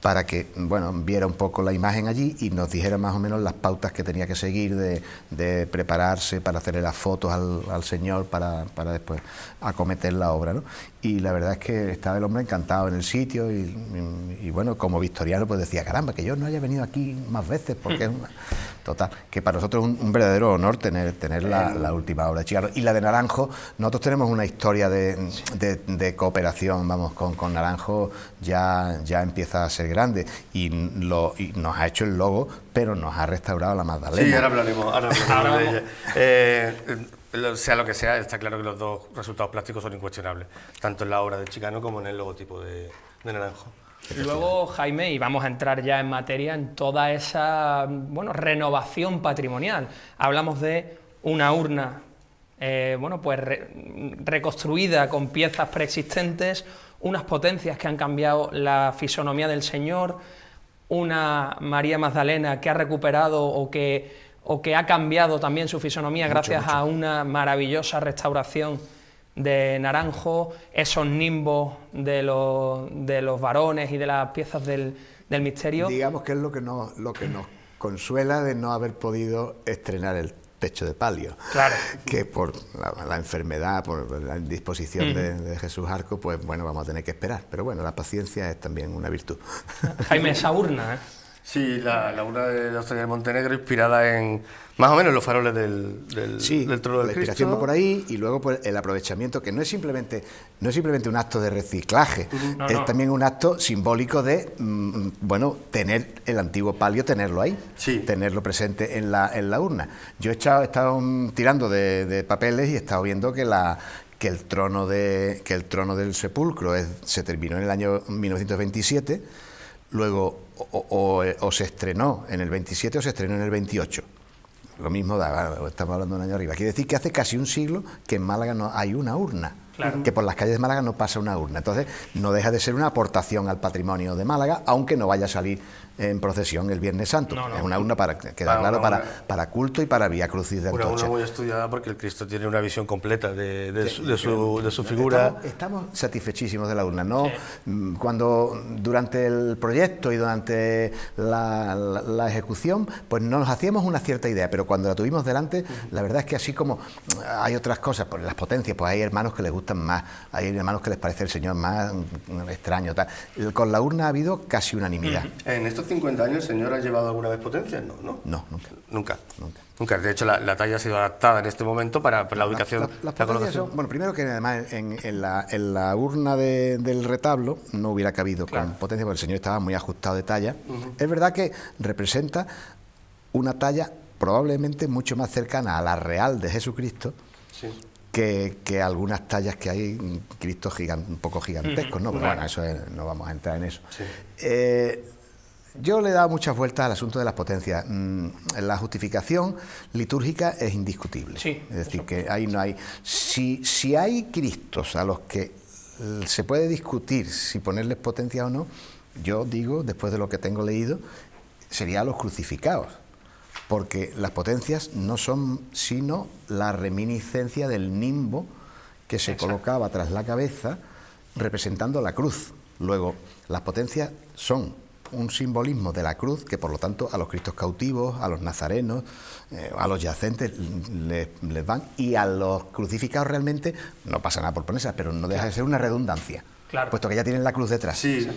para que, bueno, viera un poco la imagen allí y nos dijera más o menos las pautas que tenía que seguir de prepararse para hacerle las fotos al Señor para después acometer la obra, ¿no? Y la verdad es que estaba el hombre encantado en el sitio y bueno, como victoriano pues decía, caramba, que yo no haya venido aquí más veces, porque es una... Total, que para nosotros es un verdadero honor tener la última obra de Chicano. Y la de Naranjo, nosotros tenemos una historia de cooperación, vamos, con Naranjo ya empieza a ser grande y nos ha hecho el logo, pero nos ha restaurado la Magdalena. Sí, ahora hablaremos de ella. Sea lo que sea, está claro que los dos resultados plásticos son incuestionables, tanto en la obra de Chicano como en el logotipo de Naranjo. Y luego, Jaime, y vamos a entrar ya en materia, en toda esa renovación patrimonial. Hablamos de una urna reconstruida con piezas preexistentes, unas potencias que han cambiado la fisonomía del Señor, una María Magdalena que ha recuperado o que ha cambiado también su fisonomía gracias a una maravillosa restauración de Naranjo, esos nimbos de los varones y de las piezas del misterio. Digamos que es lo que nos consuela de no haber podido estrenar el techo de palio, claro, que por la enfermedad, por la indisposición de Jesús Arco, pues bueno, vamos a tener que esperar, pero bueno, la paciencia es también una virtud. Jaime, esa urna, ¿eh? Sí, la urna de la Hostería de Montenegro, inspirada en más o menos los faroles del trono del la inspiración Cristo. va por ahí, y luego pues, el aprovechamiento, que no es simplemente un acto de reciclaje, es también un acto simbólico de tener el antiguo palio, tenerlo ahí, tenerlo presente en la urna. Yo he estado tirando de papeles y he estado viendo que el trono del sepulcro se terminó en el año 1927, luego o se estrenó en el 27 o se estrenó en el 28. Lo mismo estamos hablando de un año arriba. Quiere decir que hace casi un siglo que en Málaga no hay una urna. Claro. Que por las calles de Málaga no pasa una urna. Entonces, no deja de ser una aportación al patrimonio de Málaga, aunque no vaya a salir en procesión el Viernes Santo. Es una urna, para culto y para Vía Crucis de Antorcha. Una urna muy estudiada, porque el Cristo tiene una visión completa de su figura. Estamos satisfechísimos de la urna, ¿no? Sí. Cuando durante el proyecto y durante la ejecución, pues nos hacíamos una cierta idea, pero cuando la tuvimos delante, la verdad es que así como hay otras cosas, pues las potencias, pues hay hermanos que les gustan más, hay hermanos que les parece el Señor más extraño, tal. Con la urna ha habido casi unanimidad. En estos 50 años, ¿el Señor ha llevado alguna vez potencias? No, nunca. De hecho, la talla ha sido adaptada en este momento para la ubicación. Las potencias son, bueno, primero que además en la urna del retablo no hubiera cabido con potencia, porque el Señor estaba muy ajustado de talla. Es verdad que representa una talla probablemente mucho más cercana a la real de Jesucristo, que algunas tallas que hay, Cristo un poco gigantescos, ¿no? Pero bueno, no vamos a entrar en eso. Yo le he dado muchas vueltas al asunto de las potencias. La justificación litúrgica es indiscutible. Sí, es decir, que ahí no hay... Si hay Cristos a los que se puede discutir si ponerles potencia o no. Yo digo, después de lo que tengo leído, sería a los crucificados, porque las potencias no son sino la reminiscencia del nimbo que se colocaba tras la cabeza representando la cruz. Luego, las potencias son un simbolismo de la cruz que, por lo tanto, a los cristos cautivos, a los nazarenos, a los yacentes les van, y a los crucificados realmente no pasa nada por ponerse, pero no deja de ser una redundancia. Claro. Puesto que ya tienen la cruz detrás. Sí,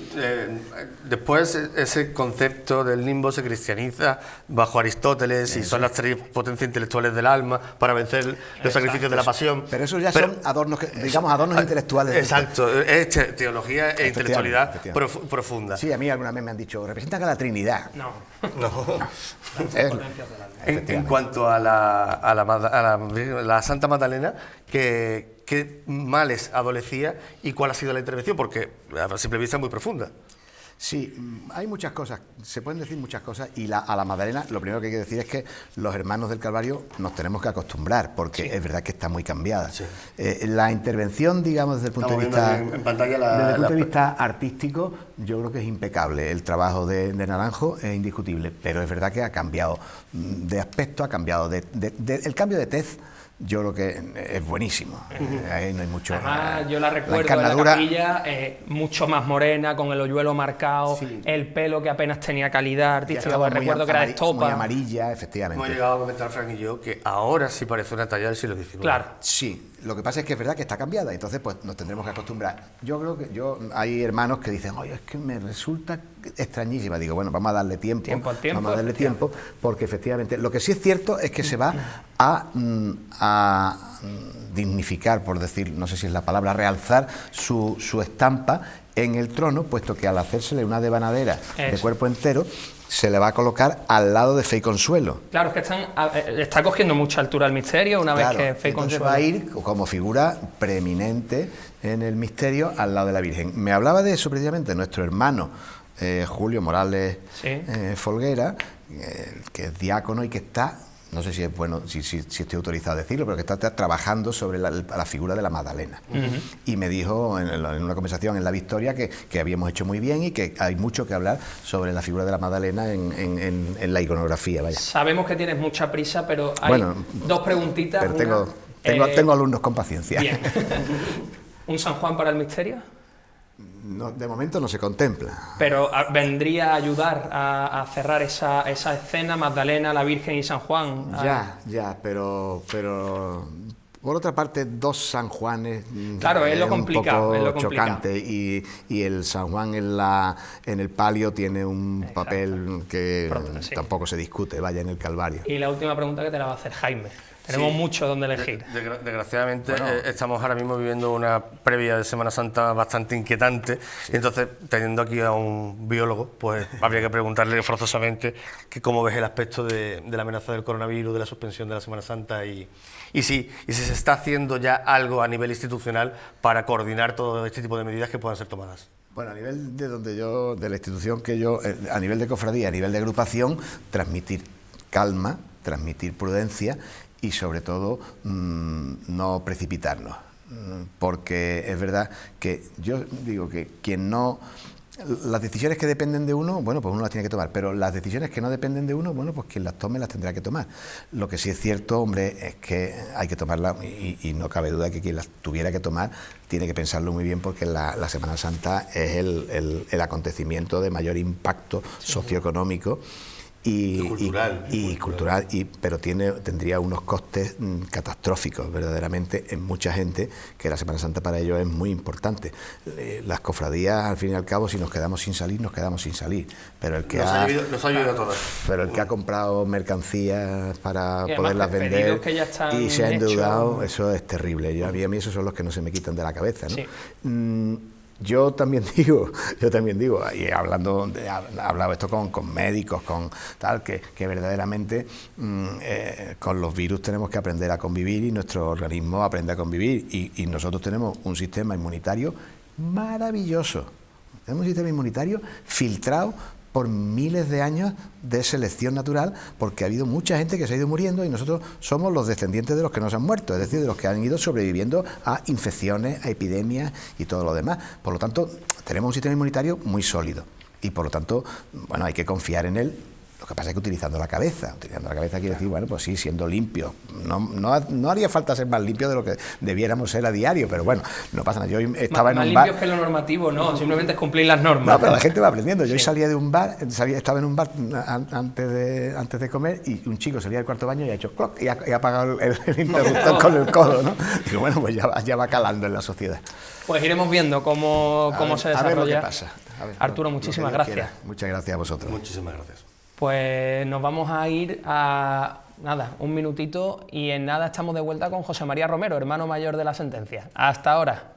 después ese concepto del nimbo se cristianiza bajo Aristóteles y son las tres potencias intelectuales del alma para vencer los sacrificios de la pasión. Pero eso ya son adornos, digamos, adornos intelectuales. Exacto, es teología e intelectualidad profunda. Sí, a mí alguna vez me han dicho, representan a la Trinidad. No. En cuanto a la Santa Magdalena, ¿qué males adolecía y cuál ha sido la intervención? Porque a simple vista es muy profunda. Sí, hay muchas cosas, se pueden decir muchas cosas, y a la Magdalena lo primero que hay que decir es que los hermanos del Calvario nos tenemos que acostumbrar, porque es verdad que está muy cambiada. Sí. La intervención, digamos, desde el punto de vista en pantalla desde el punto de vista artístico, yo creo que es impecable. El trabajo de Naranjo es indiscutible, pero es verdad que ha cambiado de aspecto, ha cambiado el cambio de tez. Yo creo que es buenísimo. Ahí no hay mucho. Además, yo la recuerdo en la capilla, mucho más morena, con el hoyuelo marcado, sí. El pelo que apenas tenía calidad artística. Recuerdo que era de estopa. Muy amarilla, efectivamente. Hemos llegado a comentar, Frank y yo, que ahora sí parece una talla del siglo XIX. Claro. Sí, lo que pasa es que es verdad que está cambiada, entonces pues nos tendremos que acostumbrar. Yo creo que hay hermanos que dicen, oye, es que me resulta extrañísima. Digo, bueno, vamos a darle tiempo. Vamos a darle tiempo, porque efectivamente, lo que sí es cierto es que se va a dignificar, por decir, no sé si es la palabra, realzar su estampa en el trono, puesto que al hacérsele una devanadera de cuerpo entero, se le va a colocar al lado de Fe y Consuelo. Claro, es que está cogiendo mucha altura el misterio una vez que Fe y Consuelo va a ir como figura preeminente en el misterio al lado de la Virgen. Me hablaba de eso precisamente nuestro hermano Julio Morales Folguera, que es diácono y que está, no sé si es bueno, si estoy autorizado a decirlo, pero que está trabajando sobre la figura de la Magdalena. Y me dijo en una conversación en La Victoria que habíamos hecho muy bien y que hay mucho que hablar sobre la figura de la Magdalena en la iconografía. Vaya. Sabemos que tienes mucha prisa, pero hay dos preguntitas. Pero tengo alumnos con paciencia. Bien. ¿Un San Juan para el misterio? No, de momento no se contempla. Pero vendría a ayudar a cerrar esa escena, Magdalena, la Virgen y San Juan. Pero por otra parte, dos San Juanes, claro, es lo complicado, un poco chocante, y el San Juan en el palio tiene un papel que tampoco se discute, vaya, en el Calvario. Y la última pregunta que te la va a hacer Jaime. Tenemos mucho donde elegir. Desgraciadamente estamos ahora mismo viviendo una previa de Semana Santa bastante inquietante, y entonces, teniendo aquí a un biólogo, pues habría que preguntarle forzosamente que cómo ves el aspecto de la amenaza del coronavirus, de la suspensión de la Semana Santa y si se está haciendo ya algo a nivel institucional para coordinar todo este tipo de medidas que puedan ser tomadas. Bueno, a nivel de la institución que yo, a nivel de cofradía, a nivel de agrupación, transmitir calma, transmitir prudencia y sobre todo no precipitarnos, porque es verdad que yo digo que quien no... Las decisiones que dependen de uno, bueno, pues uno las tiene que tomar, pero las decisiones que no dependen de uno, bueno, pues quien las tome las tendrá que tomar. Lo que sí es cierto, hombre, es que hay que tomarlas y no cabe duda que quien las tuviera que tomar tiene que pensarlo muy bien, porque la Semana Santa es el acontecimiento de mayor impacto socioeconómico y cultural, pero tendría unos costes catastróficos verdaderamente en mucha gente, que la Semana Santa para ellos es muy importante. Las cofradías, al fin y al cabo, si nos quedamos sin salir, nos quedamos sin salir, pero el que ha comprado mercancías para poderlas vender y se ha endeudado, eso es terrible. A mí esos son los que no se me quitan de la cabeza, ¿no? Sí. Yo también digo, y he hablado esto con médicos, con tal, que verdaderamente con los virus tenemos que aprender a convivir, y nuestro organismo aprende a convivir, y nosotros tenemos un sistema inmunitario maravilloso. Tenemos un sistema inmunitario filtrado por miles de años de selección natural, porque ha habido mucha gente que se ha ido muriendo y nosotros somos los descendientes de los que no se han muerto, es decir, de los que han ido sobreviviendo a infecciones, a epidemias y todo lo demás. Por lo tanto, tenemos un sistema inmunitario muy sólido y por lo tanto, bueno, hay que confiar en él. Lo que pasa es que utilizando la cabeza quiere decir, bueno, pues sí, siendo limpio. No haría falta ser más limpio de lo que debiéramos ser a diario, pero bueno, no pasa nada. Yo estaba en un bar... Más limpios que lo normativo, no, simplemente es cumplir las normas. No, pero la gente va aprendiendo. Yo hoy salía de un bar, estaba en un bar antes de comer y un chico salía del cuarto baño y ha hecho cloc y ha apagado el interruptor con el codo, ¿no? Digo, bueno, pues ya va calando en la sociedad. Pues iremos viendo cómo se desarrolla. A ver lo que pasa. Arturo, muchísimas gracias. Quiera. Muchas gracias a vosotros. Muchísimas gracias. Pues nos vamos a ir a, nada, un minutito y en nada estamos de vuelta con José María Romero, hermano mayor de La Sentencia. Hasta ahora.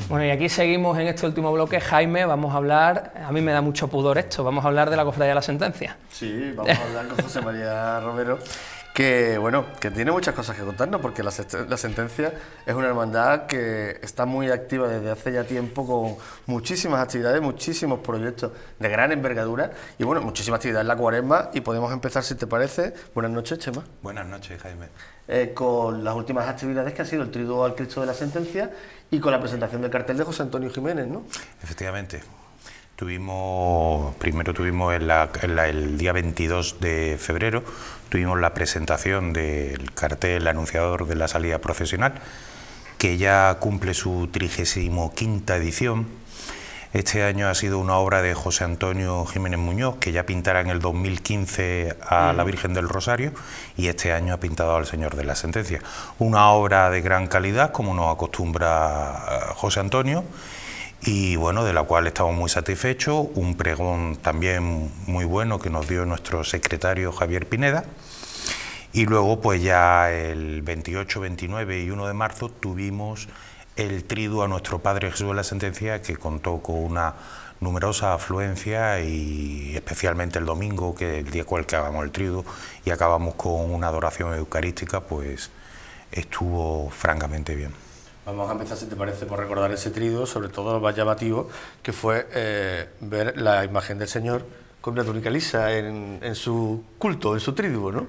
Bueno, y aquí seguimos en este último bloque. Jaime, vamos a hablar, a mí me da mucho pudor esto, vamos a hablar de la Cofradía de la Sentencia. Sí, vamos a hablar con José María Romero, que bueno, que tiene muchas cosas que contarnos, porque la Sentencia es una hermandad que está muy activa desde hace ya tiempo, con muchísimas actividades, muchísimos proyectos de gran envergadura, y bueno, muchísimas actividades en la Cuaresma, y podemos empezar, si te parece. Buenas noches, Chema. Buenas noches, Jaime. Con las últimas actividades que ha sido el Triduo al Cristo de la Sentencia y con la presentación del cartel de José Antonio Jiménez, ¿no? Efectivamente. Primero tuvimos el día 22 de febrero, tuvimos la presentación del cartel anunciador de la salida procesional, que ya cumple su 35ª edición. Este año ha sido una obra de José Antonio Jiménez Muñoz, que ya pintara en el 2015 a la Virgen del Rosario, y este año ha pintado al Señor de la Sentencia. Una obra de gran calidad, como nos acostumbra José Antonio, y bueno, de la cual estamos muy satisfechos. Un pregón también muy bueno que nos dio nuestro secretario Javier Pineda. Y luego, pues ya el 28, 29 y 1 de marzo tuvimos el triduo a nuestro Padre Jesús de la Sentencia, que contó con una numerosa afluencia, y especialmente el domingo, que es el día con el que acabamos el triduo y acabamos con una adoración eucarística, pues estuvo francamente bien. Vamos a empezar, si te parece, por recordar ese triduo, sobre todo lo más llamativo, que fue ver la imagen del Señor con una túnica lisa en su culto, en su triduo, ¿no?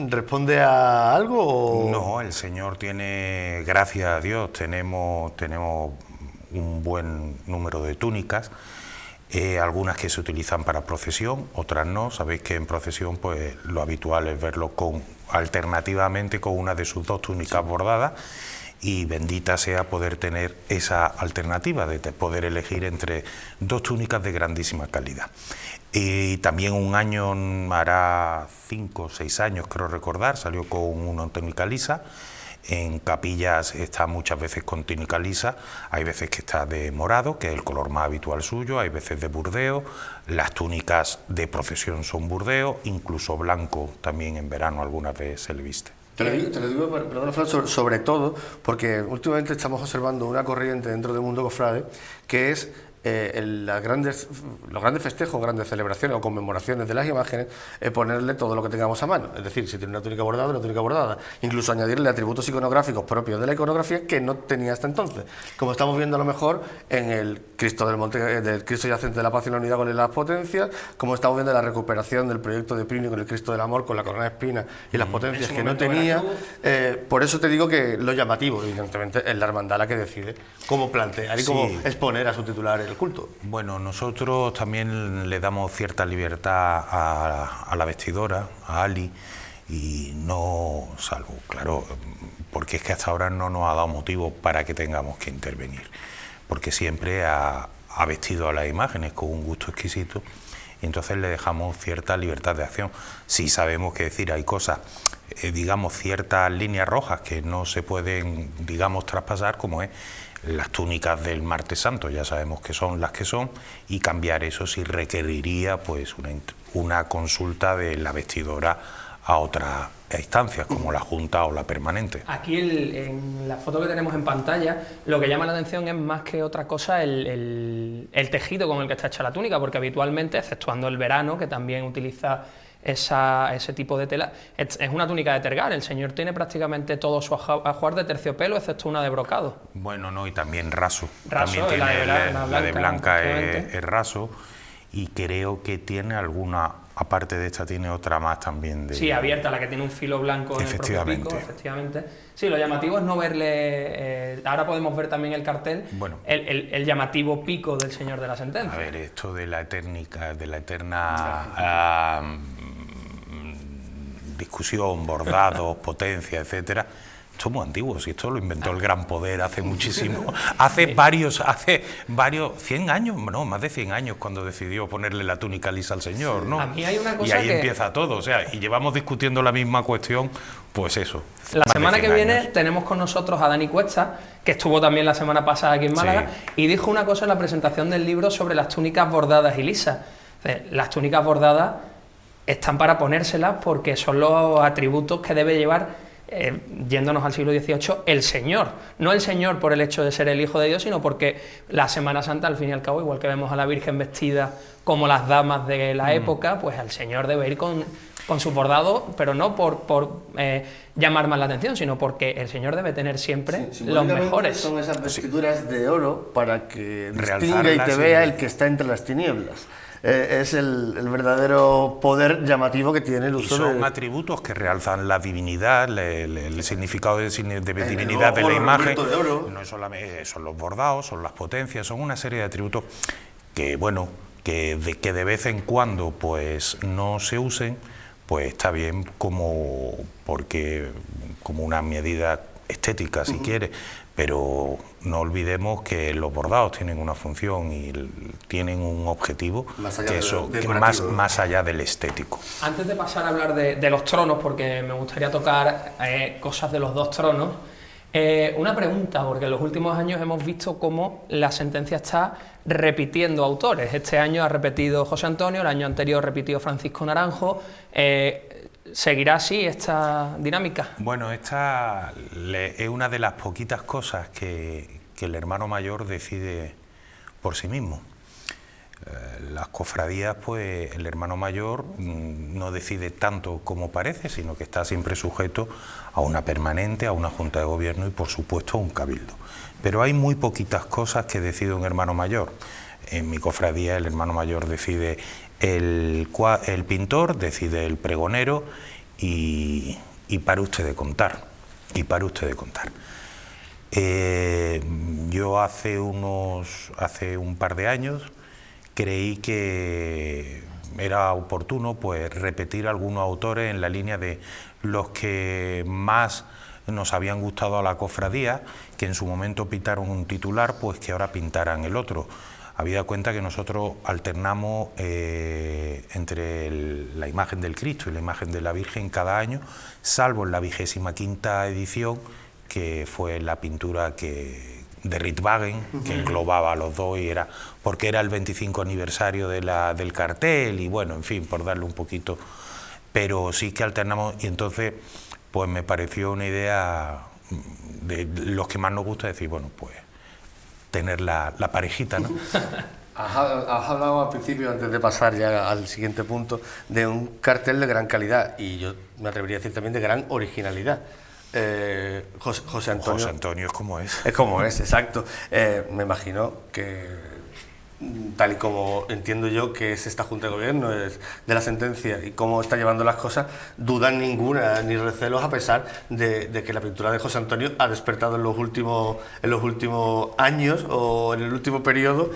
¿Responde a algo o...? No, el Señor tiene, gracias a Dios, tenemos un buen número de túnicas, algunas que se utilizan para procesión, otras no. Sabéis que en procesión pues lo habitual es verlo alternativamente con una de sus dos túnicas bordadas, y bendita sea poder tener esa alternativa de poder elegir entre dos túnicas de grandísima calidad. Y también un año, hará 5 o 6 años creo recordar, salió con una túnica lisa. En capillas está muchas veces con túnica lisa, hay veces que está de morado, que es el color más habitual suyo, hay veces de burdeo, las túnicas de procesión son burdeo, incluso blanco también en verano algunas veces se le viste. Te lo digo, perdón, Fran, sobre todo porque últimamente estamos observando una corriente dentro del mundo cofrade, que es los grandes festejos, grandes celebraciones o conmemoraciones de las imágenes, ponerle todo lo que tengamos a mano. Es decir, si tiene una túnica bordada, incluso añadirle atributos iconográficos propios de la iconografía que no tenía hasta entonces. Como estamos viendo a lo mejor en el Cristo del Monte, del Cristo yacente de la Paz y la Unidad con las potencias, como estamos viendo la recuperación del proyecto de Plinio con el Cristo del Amor, con la corona de espinas y las potencias que no tenía. Por eso te digo que lo llamativo, evidentemente, es la hermandad la que decide cómo plantear y cómo exponer a su titular el culto. Bueno, nosotros también le damos cierta libertad a la vestidora, a Ali, y no salvo, claro, porque es que hasta ahora no nos ha dado motivo para que tengamos que intervenir, porque siempre ha vestido a las imágenes con un gusto exquisito, y entonces le dejamos cierta libertad de acción. Sí sabemos que decir, hay cosas, digamos, ciertas líneas rojas que no se pueden, digamos, traspasar, como es las túnicas del Martes Santo, ya sabemos que son las que son, y cambiar eso sí requeriría pues una consulta de la vestidora a otras instancias, como la Junta o la Permanente. Aquí en la foto que tenemos en pantalla, lo que llama la atención es más que otra cosa el tejido con el que está hecha la túnica, porque habitualmente, exceptuando el verano, que también utiliza ese tipo de tela, es una túnica de tergal. El señor tiene prácticamente todo su ajuar de terciopelo, excepto una de brocado. Bueno, no, y también raso. Raso, también tiene la de blanca efectivamente. es raso, y creo que tiene alguna, aparte de esta, tiene otra más también de... Sí, abierta, la que tiene un filo blanco en el propio pico, efectivamente. Sí, lo llamativo es no verle... ahora podemos ver también el cartel, bueno, el llamativo pico del señor de la sentencia. A ver, esto de la eterna discusión, bordados, potencia, etcétera, esto es muy antiguo, si esto lo inventó el Gran Poder hace muchísimo, hace varios, 100 años, no, más de 100 años, cuando decidió ponerle la túnica lisa al señor, ¿no? A mí hay una cosa y ahí que... empieza todo, o sea, y llevamos discutiendo la misma cuestión, pues eso. La semana que viene años. tenemos con nosotros a Dani Cuesta, que estuvo también la semana pasada aquí en Málaga, y dijo una cosa en la presentación del libro sobre las túnicas bordadas y lisas. Las túnicas bordadas están para ponérselas porque son los atributos que debe llevar, yéndonos al siglo XVIII, el Señor. No el Señor por el hecho de ser el Hijo de Dios, sino porque la Semana Santa, al fin y al cabo, igual que vemos a la Virgen vestida como las damas de la época, pues el Señor debe ir con sus bordados, pero no por llamar más la atención, sino porque el Señor debe tener siempre los mejores. Son esas vestiduras de oro para que Realzar distinga y te vea y... el que está entre las tinieblas. Es el verdadero poder llamativo que tiene el uso y son de... atributos que realzan la divinidad, el significado de divinidad de la imagen. De oro. No es solamente, son los bordados, son las potencias, son una serie de atributos que, bueno, que de vez en cuando pues no se usen, pues está bien como una medida estética, si quiere, pero no olvidemos que los bordados tienen una función y tienen un objetivo más allá del estético. Antes de pasar a hablar de los tronos, porque me gustaría tocar cosas de los dos tronos, una pregunta, porque en los últimos años hemos visto cómo la sentencia está repitiendo autores. Este año ha repetido José Antonio, el año anterior repitió Francisco Naranjo. ¿Seguirá así esta dinámica? Bueno, esta es una de las poquitas cosas que el hermano mayor decide por sí mismo. Las cofradías, pues el hermano mayor no decide tanto como parece, sino que está siempre sujeto a una permanente, a una junta de gobierno y por supuesto a un cabildo. Pero hay muy poquitas cosas que decide un hermano mayor. En mi cofradía el hermano mayor decide el pintor, decide el pregonero y para usted de contar. Yo hace un par de años creí que era oportuno pues repetir algunos autores en la línea de los que más nos habían gustado a la cofradía, que en su momento pintaron un titular, pues que ahora pintaran el otro. Habida cuenta que nosotros alternamos entre la imagen del Cristo y la imagen de la Virgen cada año, salvo en la 25ª edición, que fue la pintura de Rittwagen, que englobaba a los dos, y porque era el 25 aniversario del cartel, y bueno, en fin, por darle un poquito, pero sí que alternamos, y entonces pues me pareció una idea de los que más nos gusta decir, bueno, pues tener la parejita, ¿no? Has hablado al principio, antes de pasar ya al siguiente punto, de un cartel de gran calidad, y yo me atrevería a decir también de gran originalidad. José Antonio. José Antonio es como es. Es como es, exacto. Me imagino que, tal y como entiendo yo que es esta Junta de Gobierno, es de la sentencia y cómo está llevando las cosas, duda ninguna ni recelos, a pesar de que la pintura de José Antonio ha despertado en los últimos años o en el último periodo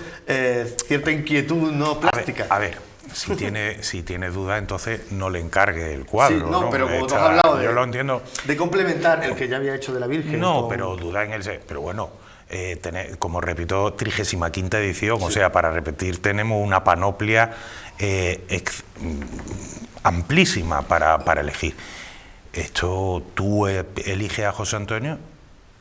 cierta inquietud no plástica. A ver. Si tiene duda, entonces no le encargue el cuadro. Sí, no, pero como tú has hablado yo lo entiendo, de complementar el que ya había hecho de la Virgen. No, pero duda en el... Pero bueno, como repito, 35ª edición, sí. O sea, para repetir, tenemos una panoplia amplísima para elegir. Esto tú eliges a José Antonio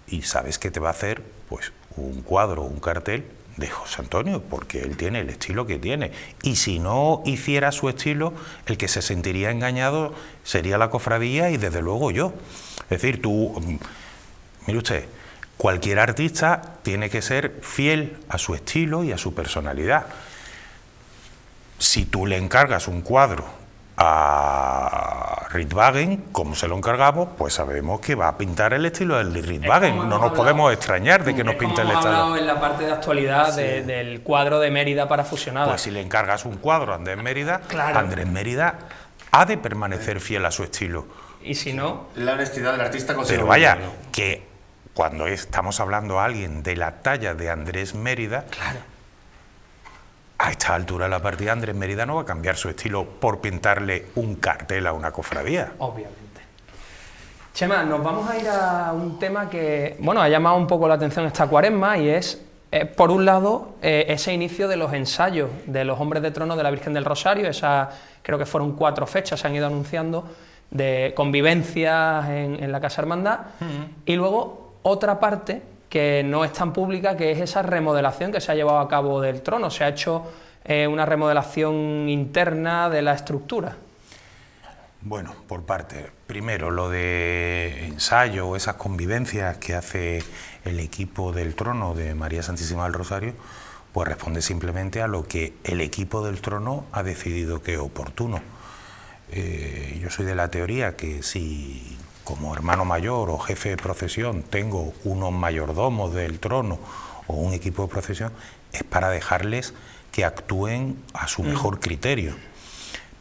y sabes que te va a hacer pues un cuadro, un cartel de José Antonio, porque él tiene el estilo que tiene. Y si no hiciera su estilo, el que se sentiría engañado sería la cofradía y desde luego yo. Es decir, mire usted, cualquier artista tiene que ser fiel a su estilo y a su personalidad. Si tú le encargas un cuadro a Rittwagen, como se lo encargamos, pues sabemos que va a pintar el estilo del Rittwagen. No nos podemos extrañar de que nos pinte el estilo. Hemos hablado en la parte de actualidad del cuadro de Mérida para Fusionada. Pues si le encargas un cuadro a Andrés Mérida, claro, Andrés Mérida ha de permanecer fiel a su estilo. Y si no... La honestidad del artista consigue. Pero vaya, que cuando estamos hablando a alguien de la talla de Andrés Mérida, claro, a esta altura de la partida Andrés Mérida no va a cambiar su estilo por pintarle un cartel a una cofradía. Obviamente. Chema, nos vamos a ir a un tema que, bueno, ha llamado un poco la atención esta cuaresma y es, por un lado, ese inicio de los ensayos de los Hombres de Trono de la Virgen del Rosario. Creo que fueron 4 fechas, se han ido anunciando, de convivencias en la Casa Hermandad. Y luego otra parte que no es tan pública, que es esa remodelación que se ha llevado a cabo del trono. Se ha hecho una remodelación interna de la estructura. Bueno, por parte. Primero, lo de ensayo, esas convivencias que hace el equipo del trono de María Santísima del Rosario, pues responde simplemente a lo que el equipo del trono ha decidido que es oportuno. Yo soy de la teoría que si como hermano mayor o jefe de procesión tengo unos mayordomos del trono o un equipo de procesión, es para dejarles que actúen a su mejor criterio.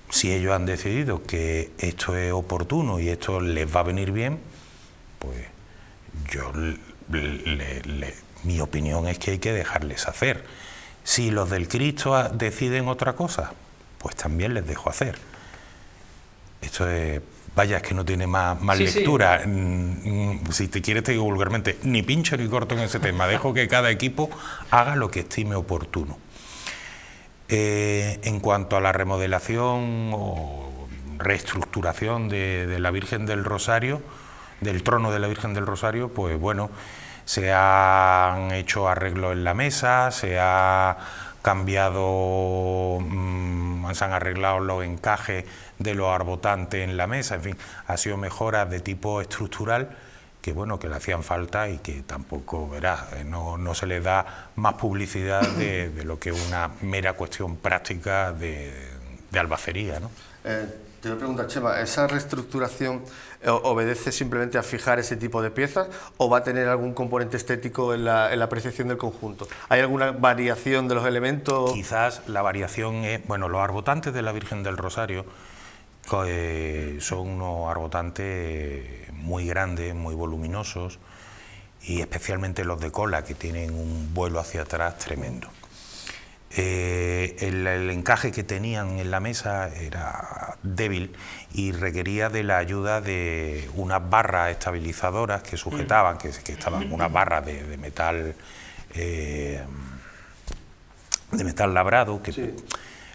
Si ellos han decidido que esto es oportuno y esto les va a venir bien, pues yo mi opinión es que hay que dejarles hacer. Si los del Cristo deciden otra cosa, pues también les dejo hacer. Esto es... Vaya, es que no tiene más lectura. Sí. Si te quieres, te digo vulgarmente, ni pincho ni corto en ese tema. Dejo que cada equipo haga lo que estime oportuno. En cuanto a la remodelación o reestructuración de la Virgen del Rosario, del trono de la Virgen del Rosario, pues bueno, se han hecho arreglos en la mesa, se ha cambiado, se han arreglado los encajes de los arbotantes en la mesa, en fin, ha sido mejoras de tipo estructural que bueno, que le hacían falta y que tampoco, verás, no se le da más publicidad de lo que una mera cuestión práctica de albacería, ¿no? Te voy a preguntar, Chema, ¿esa reestructuración obedece simplemente a fijar ese tipo de piezas o va a tener algún componente estético en la apreciación del conjunto? ¿Hay alguna variación de los elementos? Quizás la variación es, bueno, los arbotantes de la Virgen del Rosario son unos arbotantes muy grandes, muy voluminosos y especialmente los de cola, que tienen un vuelo hacia atrás tremendo. El encaje que tenían en la mesa era débil y requería de la ayuda de unas barras estabilizadoras que sujetaban, que estaban unas barras de metal labrado, que sí.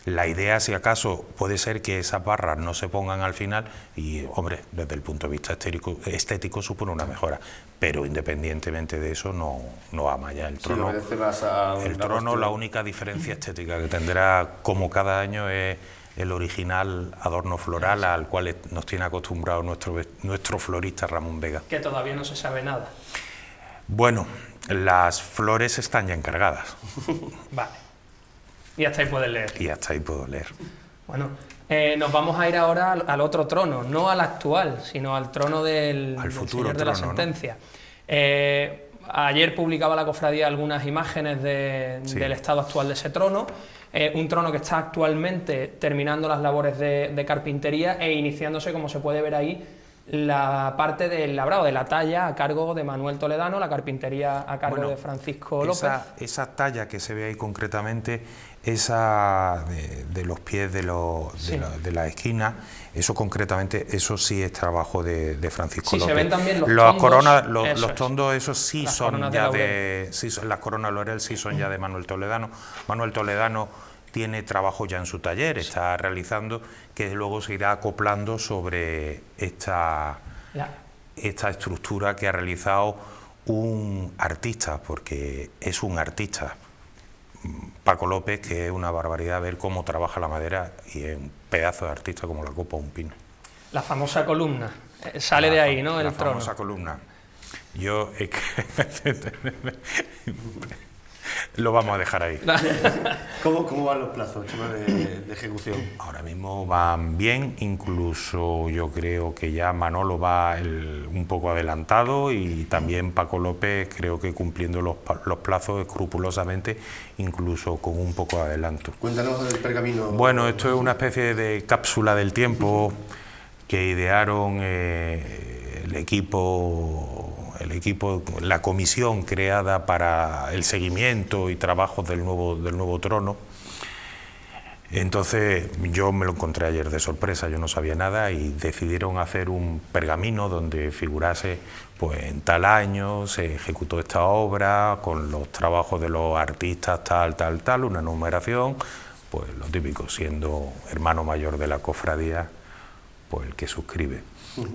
La idea, si acaso, puede ser que esas barras no se pongan al final y, hombre, desde el punto de vista estético supone una mejora, pero independientemente de eso no ama ya el trono. Sí, el trono, la única diferencia estética que tendrá, como cada año, es el original adorno floral al cual nos tiene acostumbrado nuestro florista Ramón Vega. Que todavía no se sabe nada. Bueno, las flores están ya encargadas. Vale. Y hasta ahí puedes leer. Y hasta ahí puedo leer. Bueno, nos vamos a ir ahora al otro trono, no al actual, sino al trono del futuro Señor de la Sentencia. ¿No? Ayer publicaba la cofradía algunas imágenes del estado actual de ese trono, un trono que está actualmente terminando las labores de carpintería e iniciándose, como se puede ver ahí, la parte del labrado, de la talla a cargo de Manuel Toledano, la carpintería a cargo de Francisco López. Esa talla que se ve ahí concretamente, esa de los pies de la esquina, eso concretamente, eso sí es trabajo de Francisco López. Se ven también los tondos, esos sí son ya las coronas Laurel sí son ya de Manuel Toledano. Manuel Toledano tiene trabajo ya en su taller, está realizando, que luego se irá acoplando sobre esta estructura que ha realizado un artista, porque es un artista, Paco López, que es una barbaridad ver cómo trabaja la madera, y es un pedazo de artista como la copa de un pino. La famosa columna, sale de ahí, ¿no? El trono. La famosa columna. Yo es que lo vamos a dejar ahí. ¿Cómo van los plazos de ejecución? Ahora mismo van bien, incluso yo creo que ya Manolo va un poco adelantado, y también Paco López creo que cumpliendo los plazos escrupulosamente, incluso con un poco de adelanto. Cuéntanos del pergamino. Bueno, esto es una especie de cápsula del tiempo que idearon el equipo, la comisión creada para el seguimiento y trabajos del nuevo trono. Entonces yo me lo encontré ayer de sorpresa, yo no sabía nada, y decidieron hacer un pergamino donde figurase, pues en tal año se ejecutó esta obra, con los trabajos de los artistas, tal, una numeración, pues lo típico, siendo hermano mayor de la cofradía, pues el que suscribe.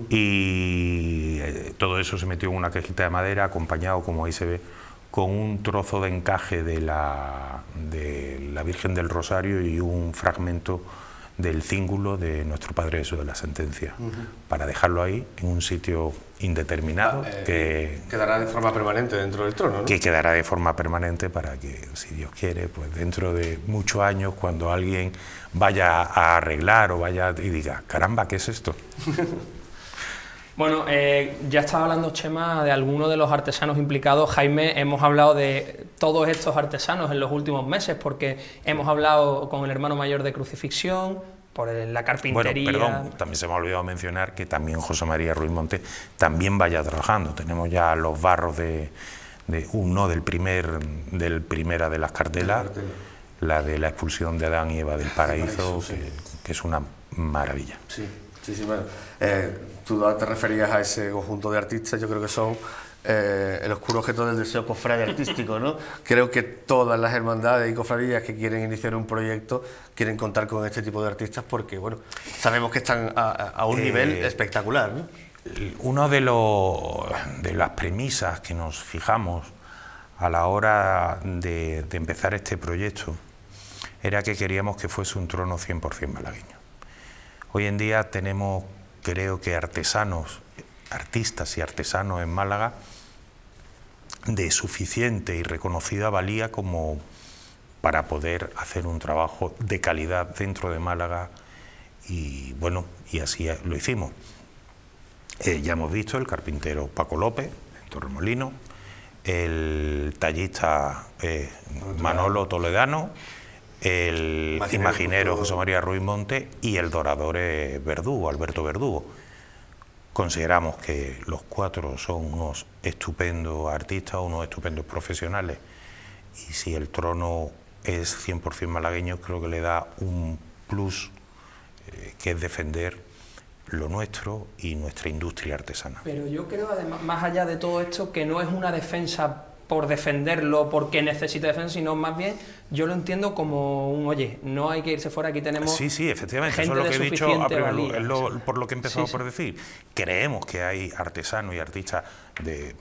Y todo eso se metió en una cajita de madera, acompañado, como ahí se ve, con un trozo de encaje de la Virgen del Rosario y un fragmento del cíngulo de Nuestro Padre Jesús de la Sentencia, para dejarlo ahí, en un sitio indeterminado, que quedará de forma permanente dentro del trono, ¿no? Que quedará de forma permanente para que, si Dios quiere, pues dentro de muchos años, cuando alguien vaya a arreglar o vaya y diga, caramba, ¿qué es esto? Bueno, ya estaba hablando, Chema, de algunos de los artesanos implicados. Jaime, hemos hablado de todos estos artesanos en los últimos meses, porque hemos hablado con el hermano mayor de Crucifixión, por la carpintería... Bueno, perdón, también se me ha olvidado mencionar que también José María Ruiz Monte también vaya trabajando. Tenemos ya los barros del primera de las cartelas, la de la expulsión de Adán y Eva del paraíso, que es una maravilla. Sí, bueno. Tú te referías a ese conjunto de artistas, yo creo que son el oscuro objeto del deseo cofrade artístico, ¿no? Creo que todas las hermandades y cofradías que quieren iniciar un proyecto quieren contar con este tipo de artistas, porque bueno, sabemos que están a un nivel espectacular, ¿no? Una de las premisas que nos fijamos a la hora de empezar este proyecto era que queríamos que fuese un trono 100% malagueño. Hoy en día tenemos, creo que artistas y artesanos en Málaga de suficiente y reconocida valía como para poder hacer un trabajo de calidad dentro de Málaga, y bueno, y así lo hicimos. Ya hemos visto el carpintero Paco López en Torremolinos, el tallista Manolo Toledano, el imaginero José María Ruiz Monte y el dorador Verdugo, Alberto Verdugo. Consideramos que los cuatro son unos estupendos artistas, unos estupendos profesionales, y si el trono es 100% malagueño, creo que le da un plus, que es defender lo nuestro y nuestra industria artesana. Pero yo creo, además, más allá de todo esto, que no es una defensa por defenderlo, porque necesita defensa, sino más bien yo lo entiendo como un, oye, no hay que irse fuera, aquí tenemos... Sí, efectivamente, eso es lo que he dicho, por lo que he empezado por decir. Creemos que hay artesanos y artistas de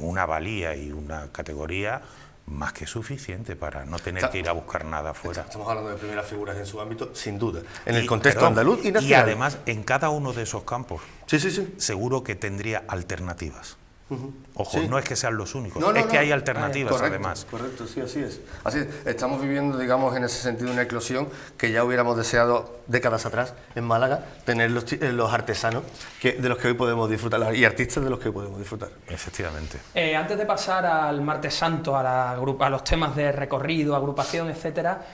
una valía y una categoría más que suficiente para no tener que ir a buscar nada afuera. Estamos hablando de primeras figuras en su ámbito, sin duda, en el contexto andaluz y nacional. Y además, en cada uno de esos campos, sí. seguro que tendría alternativas. Ojo, sí. No es que sean los únicos, es que hay alternativas, correcto, además. Correcto, sí, así es. Así es. Estamos viviendo, digamos, en ese sentido una eclosión que ya hubiéramos deseado décadas atrás en Málaga, tener los artesanos de los que hoy podemos disfrutar, y artistas de los que hoy podemos disfrutar. Efectivamente. Antes de pasar al Martes Santo, a los temas de recorrido, agrupación, etcétera,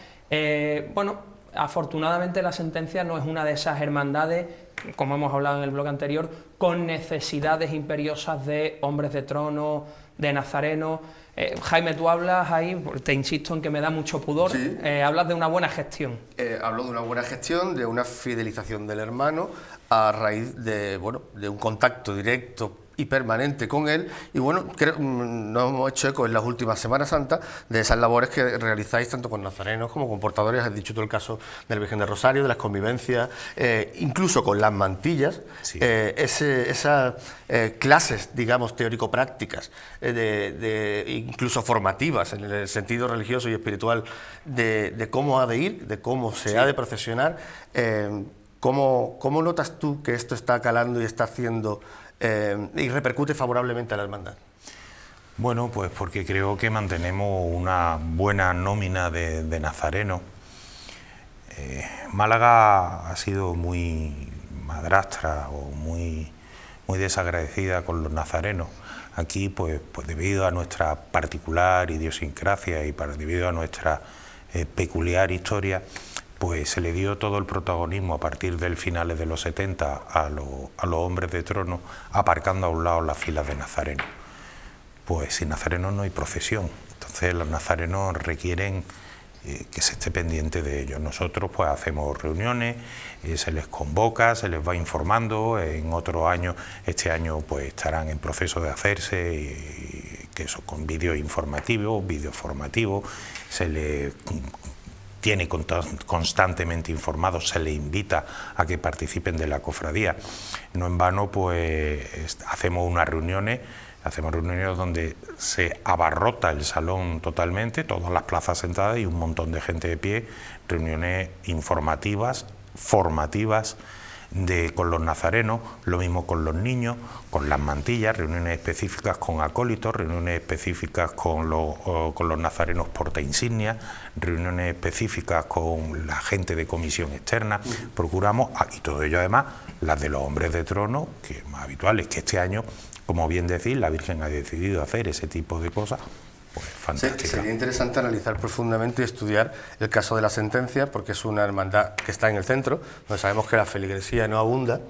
bueno, afortunadamente la sentencia no es una de esas hermandades, como hemos hablado en el blog anterior, con necesidades imperiosas de hombres de trono, de nazarenos. Jaime, tú hablas ahí, te insisto en que me da mucho pudor, sí. Hablas de una buena gestión. Hablo de una buena gestión, de una fidelización del hermano a raíz de un contacto directo y permanente con él, y bueno, nos hemos hecho eco en las últimas Semanas Santas de esas labores que realizáis tanto con nazarenos como con portadores. Has dicho tú el caso de la Virgen del Rosario, de las convivencias, incluso con las mantillas, sí. Esas clases, digamos, teórico-prácticas, incluso formativas en el sentido religioso y espiritual de cómo ha de ir, de cómo se ha de procesionar. ¿Cómo notas tú que esto está calando y está haciendo y repercute favorablemente a la hermandad? Bueno, pues porque creo que mantenemos una buena nómina de nazarenos. Málaga ha sido muy madrastra o muy desagradecida con los nazarenos. Aquí, pues debido a nuestra particular idiosincrasia y debido a nuestra peculiar historia, pues se le dio todo el protagonismo a partir del finales de los 70 a los hombres de trono, aparcando a un lado las filas de nazarenos. Pues sin nazarenos no hay procesión, entonces los nazarenos requieren que se esté pendiente de ellos. Nosotros pues hacemos reuniones, se les convoca, se les va informando. En otros años, este año pues estarán en proceso de hacerse, que eso con vídeos informativos, vídeos formativos, se les tiene constantemente informados, se les invita a que participen de la cofradía. No en vano pues hacemos reuniones donde se abarrota el salón totalmente, todas las plazas sentadas y un montón de gente de pie, reuniones informativas, formativas con los nazarenos, lo mismo con los niños, con las mantillas, reuniones específicas con acólitos, reuniones específicas con los nazarenos porta insignia, reuniones específicas con la gente de comisión externa. Procuramos, y todo ello además, las de los hombres de trono, que es más habitual, es que este año, como bien decís, la Virgen ha decidido hacer ese tipo de cosas. Pues fantástica. Sería interesante analizar profundamente y estudiar el caso de la sentencia, porque es una hermandad que está en el centro, donde sabemos que la feligresía no abunda,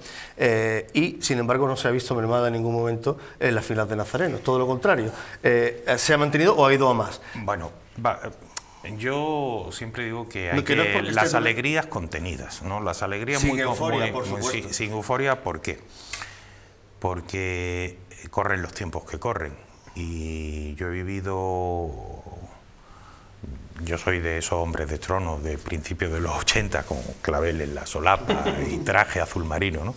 y sin embargo no se ha visto mermada en ningún momento en las filas de nazarenos, todo lo contrario. ¿Se ha mantenido o ha ido a más? Bueno, yo siempre digo que hay las alegrías contenidas, ¿no? Las alegrías sin euforia, por supuesto. Sin euforia, ¿por qué? Porque corren los tiempos que corren. Y yo soy de esos hombres de trono de principios de los 80, con clavel en la solapa y traje azul marino, ¿no?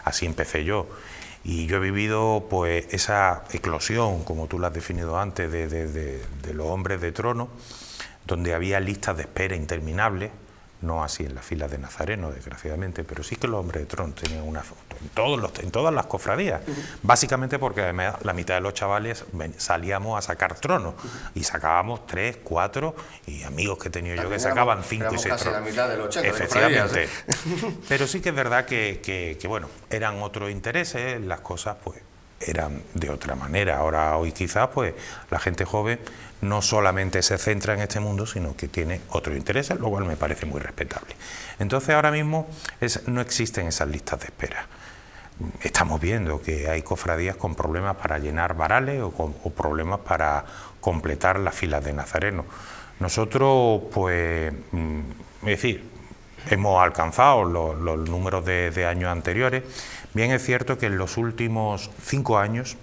Así empecé yo. Y yo he vivido pues esa eclosión, como tú la has definido antes, de los hombres de trono, donde había listas de espera interminables, no así en las filas de Nazareno, desgraciadamente, pero sí que los hombres de trono tenían una foto en todas las cofradías, básicamente porque además la mitad de los chavales salíamos a sacar tronos y sacábamos 3, 4 y amigos que he tenido yo que sacaban 5 y 6 tronos. La mitad del 80, efectivamente. Pero sí que es verdad que bueno, eran otros intereses, las cosas pues eran de otra manera. Hoy quizás pues la gente joven no solamente se centra en este mundo, sino que tiene otros intereses, lo cual me parece muy respetable. Entonces ahora mismo no existen esas listas de espera. Estamos viendo que hay cofradías con problemas para llenar varales o problemas para completar las filas de nazarenos. Nosotros, pues, es decir, hemos alcanzado los números de años anteriores. Bien es cierto que en los últimos 5 años,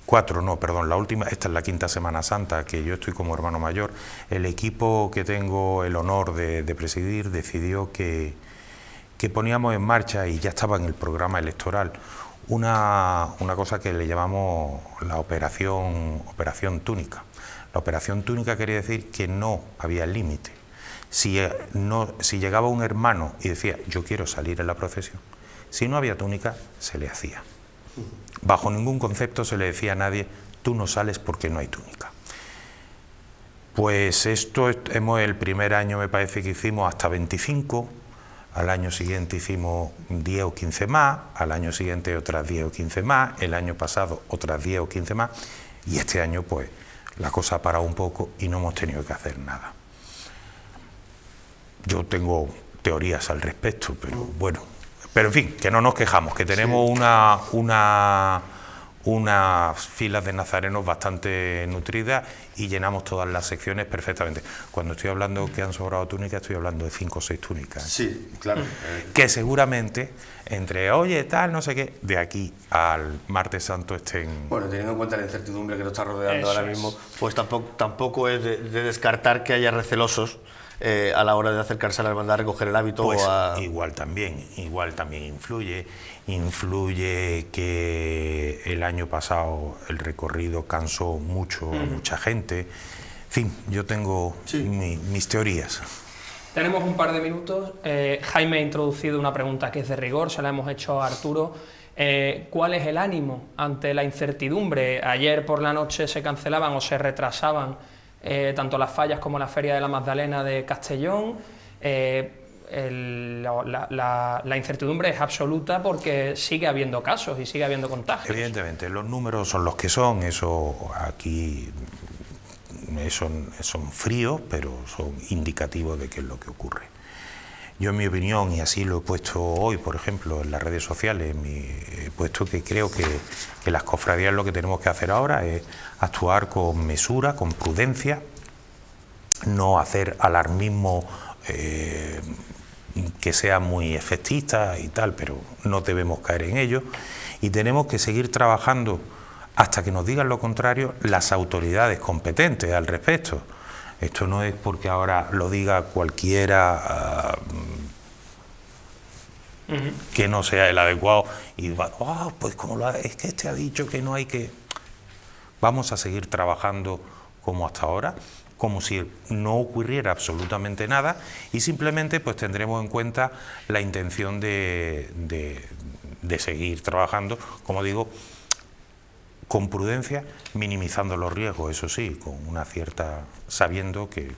4 no, perdón, esta es la 5ª Semana Santa que yo estoy como hermano mayor, el equipo que tengo el honor de presidir decidió que poníamos en marcha, y ya estaba en el programa electoral, una cosa que le llamamos la operación túnica. La operación túnica quería decir que no había límite. Si llegaba un hermano y decía, yo quiero salir en la procesión, si no había túnica, se le hacía. Bajo ningún concepto se le decía a nadie, tú no sales porque no hay túnica. Pues el primer año me parece que hicimos hasta 25, al año siguiente hicimos 10 o 15 más, al año siguiente otras 10 o 15 más, el año pasado otras 10 o 15 más, y este año pues la cosa ha parado un poco y no hemos tenido que hacer nada. Yo tengo teorías al respecto, pero bueno. Pero en fin, que no nos quejamos, que tenemos una unas filas de nazarenos bastante nutridas y llenamos todas las secciones perfectamente. Cuando estoy hablando que han sobrado túnicas, estoy hablando de 5 o 6 túnicas. Sí, claro. Que seguramente entre, oye, tal, no sé qué, de aquí al Martes Santo estén... Bueno, teniendo en cuenta la incertidumbre que nos está rodeando Eso ahora es. mismo, pues tampoco es de descartar que haya recelosos a la hora de acercarse a la hermandad a recoger el hábito. Pues o a... igual también influye que el año pasado el recorrido cansó mucho a mucha gente. En fin, yo tengo mis teorías. Tenemos un par de minutos. Jaime ha introducido una pregunta que es de rigor, se la hemos hecho a Arturo. ¿Cuál es el ánimo ante la incertidumbre? Ayer por la noche se cancelaban o se retrasaban tanto las fallas como la Feria de la Magdalena de Castellón. La incertidumbre es absoluta porque sigue habiendo casos y sigue habiendo contagios. Evidentemente, los números son los que son, eso aquí son fríos, pero son indicativos de qué es lo que ocurre. Yo, en mi opinión, y así lo he puesto hoy, por ejemplo, en las redes sociales, he puesto que creo que las cofradías lo que tenemos que hacer ahora es actuar con mesura, con prudencia, no hacer alarmismo que sea muy efectista y tal, pero no debemos caer en ello, y tenemos que seguir trabajando hasta que nos digan lo contrario las autoridades competentes al respecto. Esto no es porque ahora lo diga cualquiera que no sea el adecuado y va, pues como es que este ha dicho que no hay que... Vamos a seguir trabajando como hasta ahora, como si no ocurriera absolutamente nada, y simplemente pues tendremos en cuenta la intención de seguir trabajando, como digo, con prudencia, minimizando los riesgos, eso sí, con una cierta, sabiendo que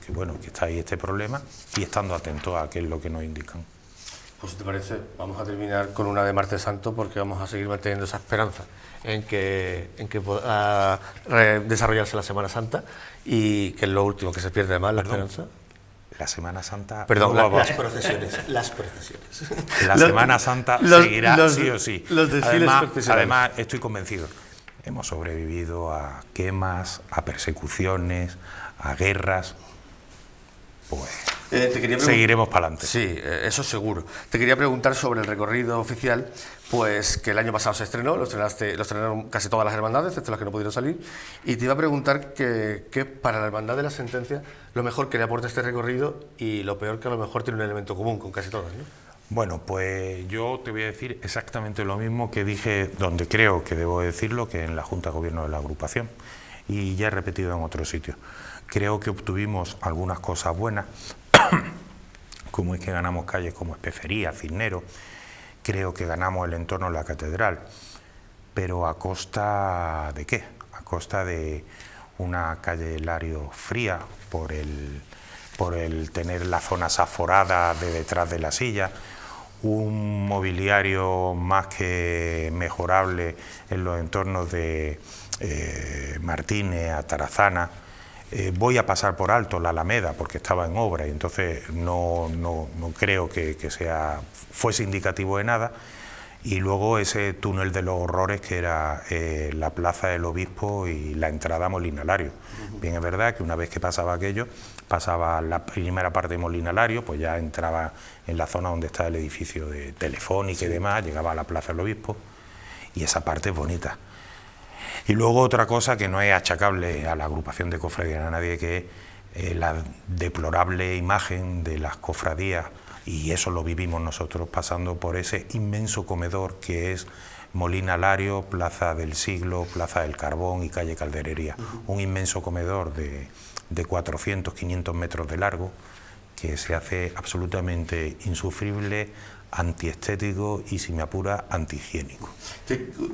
está ahí este problema y estando atentos a qué es lo que nos indican. Pues si te parece, vamos a terminar con una de Martes Santo, porque vamos a seguir manteniendo esa esperanza en que pueda desarrollarse la Semana Santa, y que es lo último que se pierde además, la esperanza. La Semana Santa... Perdón, Las procesiones. La Semana Santa seguirá sí o sí. Los desfiles procesionales. Además, estoy convencido. Hemos sobrevivido a quemas, a persecuciones, a guerras. Pues seguiremos para adelante. Sí, eso seguro. Te quería preguntar sobre el recorrido oficial, pues que el año pasado se estrenó, lo estrenaron casi todas las hermandades, excepto las que no pudieron salir, y te iba a preguntar que para la Hermandad de la Sentencia, lo mejor que le aporta este recorrido y lo peor que a lo mejor tiene un elemento común con casi todas, ¿no? Bueno, pues yo te voy a decir exactamente lo mismo que dije, donde creo que debo decirlo, que en la Junta de Gobierno de la agrupación, y ya he repetido en otros sitios. Creo que obtuvimos algunas cosas buenas, como es que ganamos calles como Especería, Cisneros, creo que ganamos el entorno de la catedral, pero ¿a costa de qué? A costa de una calle Lario fría, por el tener las zonas aforadas de detrás de la silla, un mobiliario más que mejorable en los entornos de Martínez, Atarazana. Voy a pasar por alto la Alameda porque estaba en obra y entonces no creo que fuese indicativo de nada. Y luego ese túnel de los horrores que era la Plaza del Obispo y la entrada a Molina Lario. Bien, es verdad que una vez que pasaba aquello, pasaba la primera parte de Molina Lario, pues ya entraba en la zona donde está el edificio de Telefónica y demás, llegaba a la Plaza del Obispo y esa parte es bonita. Y luego otra cosa que no es achacable a la agrupación de cofradías a nadie, que es la deplorable imagen de las cofradías, y eso lo vivimos nosotros pasando por ese inmenso comedor que es Molina Lario, Plaza del Siglo, Plaza del Carbón y calle Calderería. Un inmenso comedor de 400, 500 metros de largo que se hace absolutamente insufrible, antiestético y, si me apura, antihigiénico.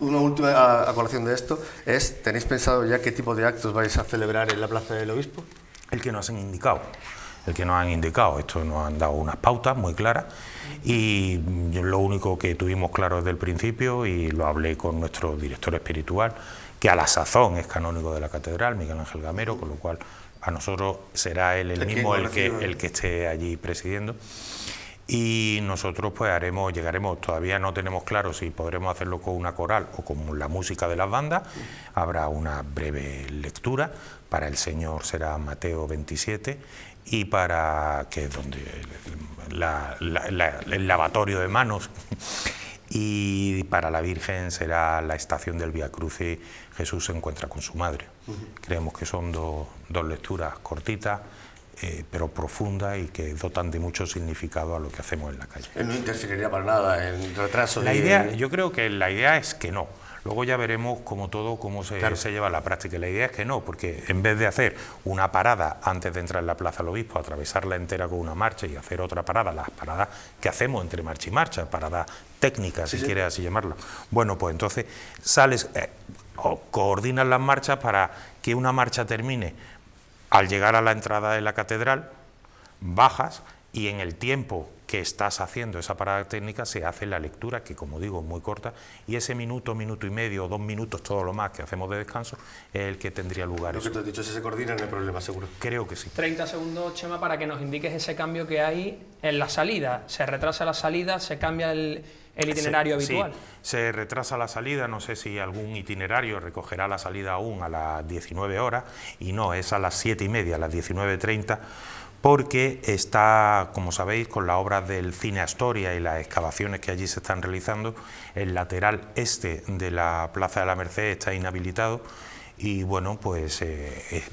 Una última a colación de esto es, ¿tenéis pensado ya qué tipo de actos vais a celebrar en la Plaza del Obispo? El que nos han indicado. Esto nos han dado unas pautas muy claras y lo único que tuvimos claro desde el principio, y lo hablé con nuestro director espiritual, que a la sazón es canónigo de la catedral, Miguel Ángel Gamero, con lo cual a nosotros será él el mismo el que esté allí presidiendo. Y nosotros pues llegaremos, todavía no tenemos claro si podremos hacerlo con una coral o con la música de las bandas. Habrá una breve lectura, para el Señor será Mateo 27 y para que es donde el lavatorio de manos, y para la Virgen será la estación del Vía Crucis, Jesús se encuentra con su madre. Creemos que son dos lecturas cortitas, pero profundas y que dotan de mucho significado a lo que hacemos en la calle. No interferiría para nada en retraso. Yo creo que la idea es que no. Luego ya veremos como todo cómo se lleva a la práctica. La idea es que no, porque en vez de hacer una parada antes de entrar en la Plaza del Obispo, atravesarla entera con una marcha y hacer otra parada, las paradas que hacemos entre marcha y marcha, paradas técnicas, si quieres así llamarlo. Bueno, pues entonces sales, coordinas las marchas para que una marcha termine al llegar a la entrada de la catedral, bajas y en el tiempo que estás haciendo esa parada técnica se hace la lectura, que como digo es muy corta, y ese minuto, minuto y medio o 2 minutos, todo lo más que hacemos de descanso, es el que tendría lugar. Lo que te has dicho, si se coordina no hay problema, seguro. Creo que sí. 30 segundos, Chema, para que nos indiques ese cambio que hay en la salida. Se retrasa la salida, se cambia el itinerario habitual. Sí, se retrasa la salida, no sé si algún itinerario recogerá la salida aún a las 19 horas, y no, es a las 7:30, a las 19:30, porque está, como sabéis, con la obra del Cine Astoria y las excavaciones que allí se están realizando, el lateral este de la Plaza de la Merced está inhabilitado, y bueno, pues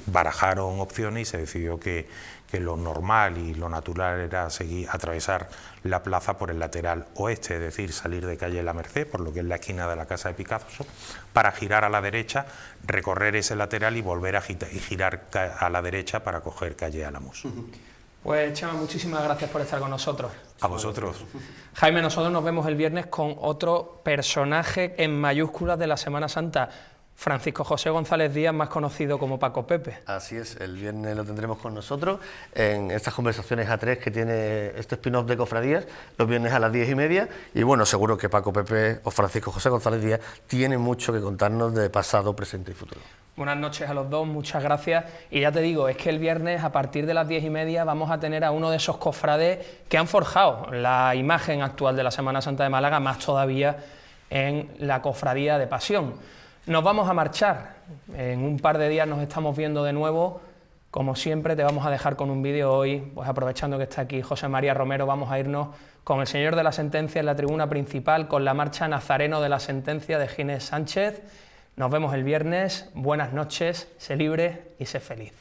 barajaron opciones y se decidió que lo normal y lo natural era atravesar la plaza por el lateral oeste, es decir, salir de calle La Merced, por lo que es la esquina de la Casa de Picasso, para girar a la derecha, recorrer ese lateral y volver a girar a la derecha para coger calle Álamos. Pues Chema, muchísimas gracias por estar con nosotros. A vosotros. Jaime, nosotros nos vemos el viernes con otro personaje en mayúsculas de la Semana Santa, Francisco José González Díaz, más conocido como Paco Pepe. Así es, el viernes lo tendremos con nosotros en estas conversaciones a tres que tiene este spin-off de Cofradías, los viernes a las 10:30, y bueno, seguro que Paco Pepe o Francisco José González Díaz tienen mucho que contarnos de pasado, presente y futuro. Buenas noches a los dos, muchas gracias, y ya te digo, es que el viernes a partir de las 10:30 vamos a tener a uno de esos cofrades que han forjado la imagen actual de la Semana Santa de Málaga, más todavía en la Cofradía de Pasión. Nos vamos a marchar, en un par de días nos estamos viendo de nuevo, como siempre te vamos a dejar con un vídeo hoy, pues aprovechando que está aquí José María Romero, vamos a irnos con el Señor de la Sentencia en la tribuna principal, con la marcha Nazareno de la Sentencia de Ginés Sánchez. Nos vemos el viernes, buenas noches, sé libre y sé feliz.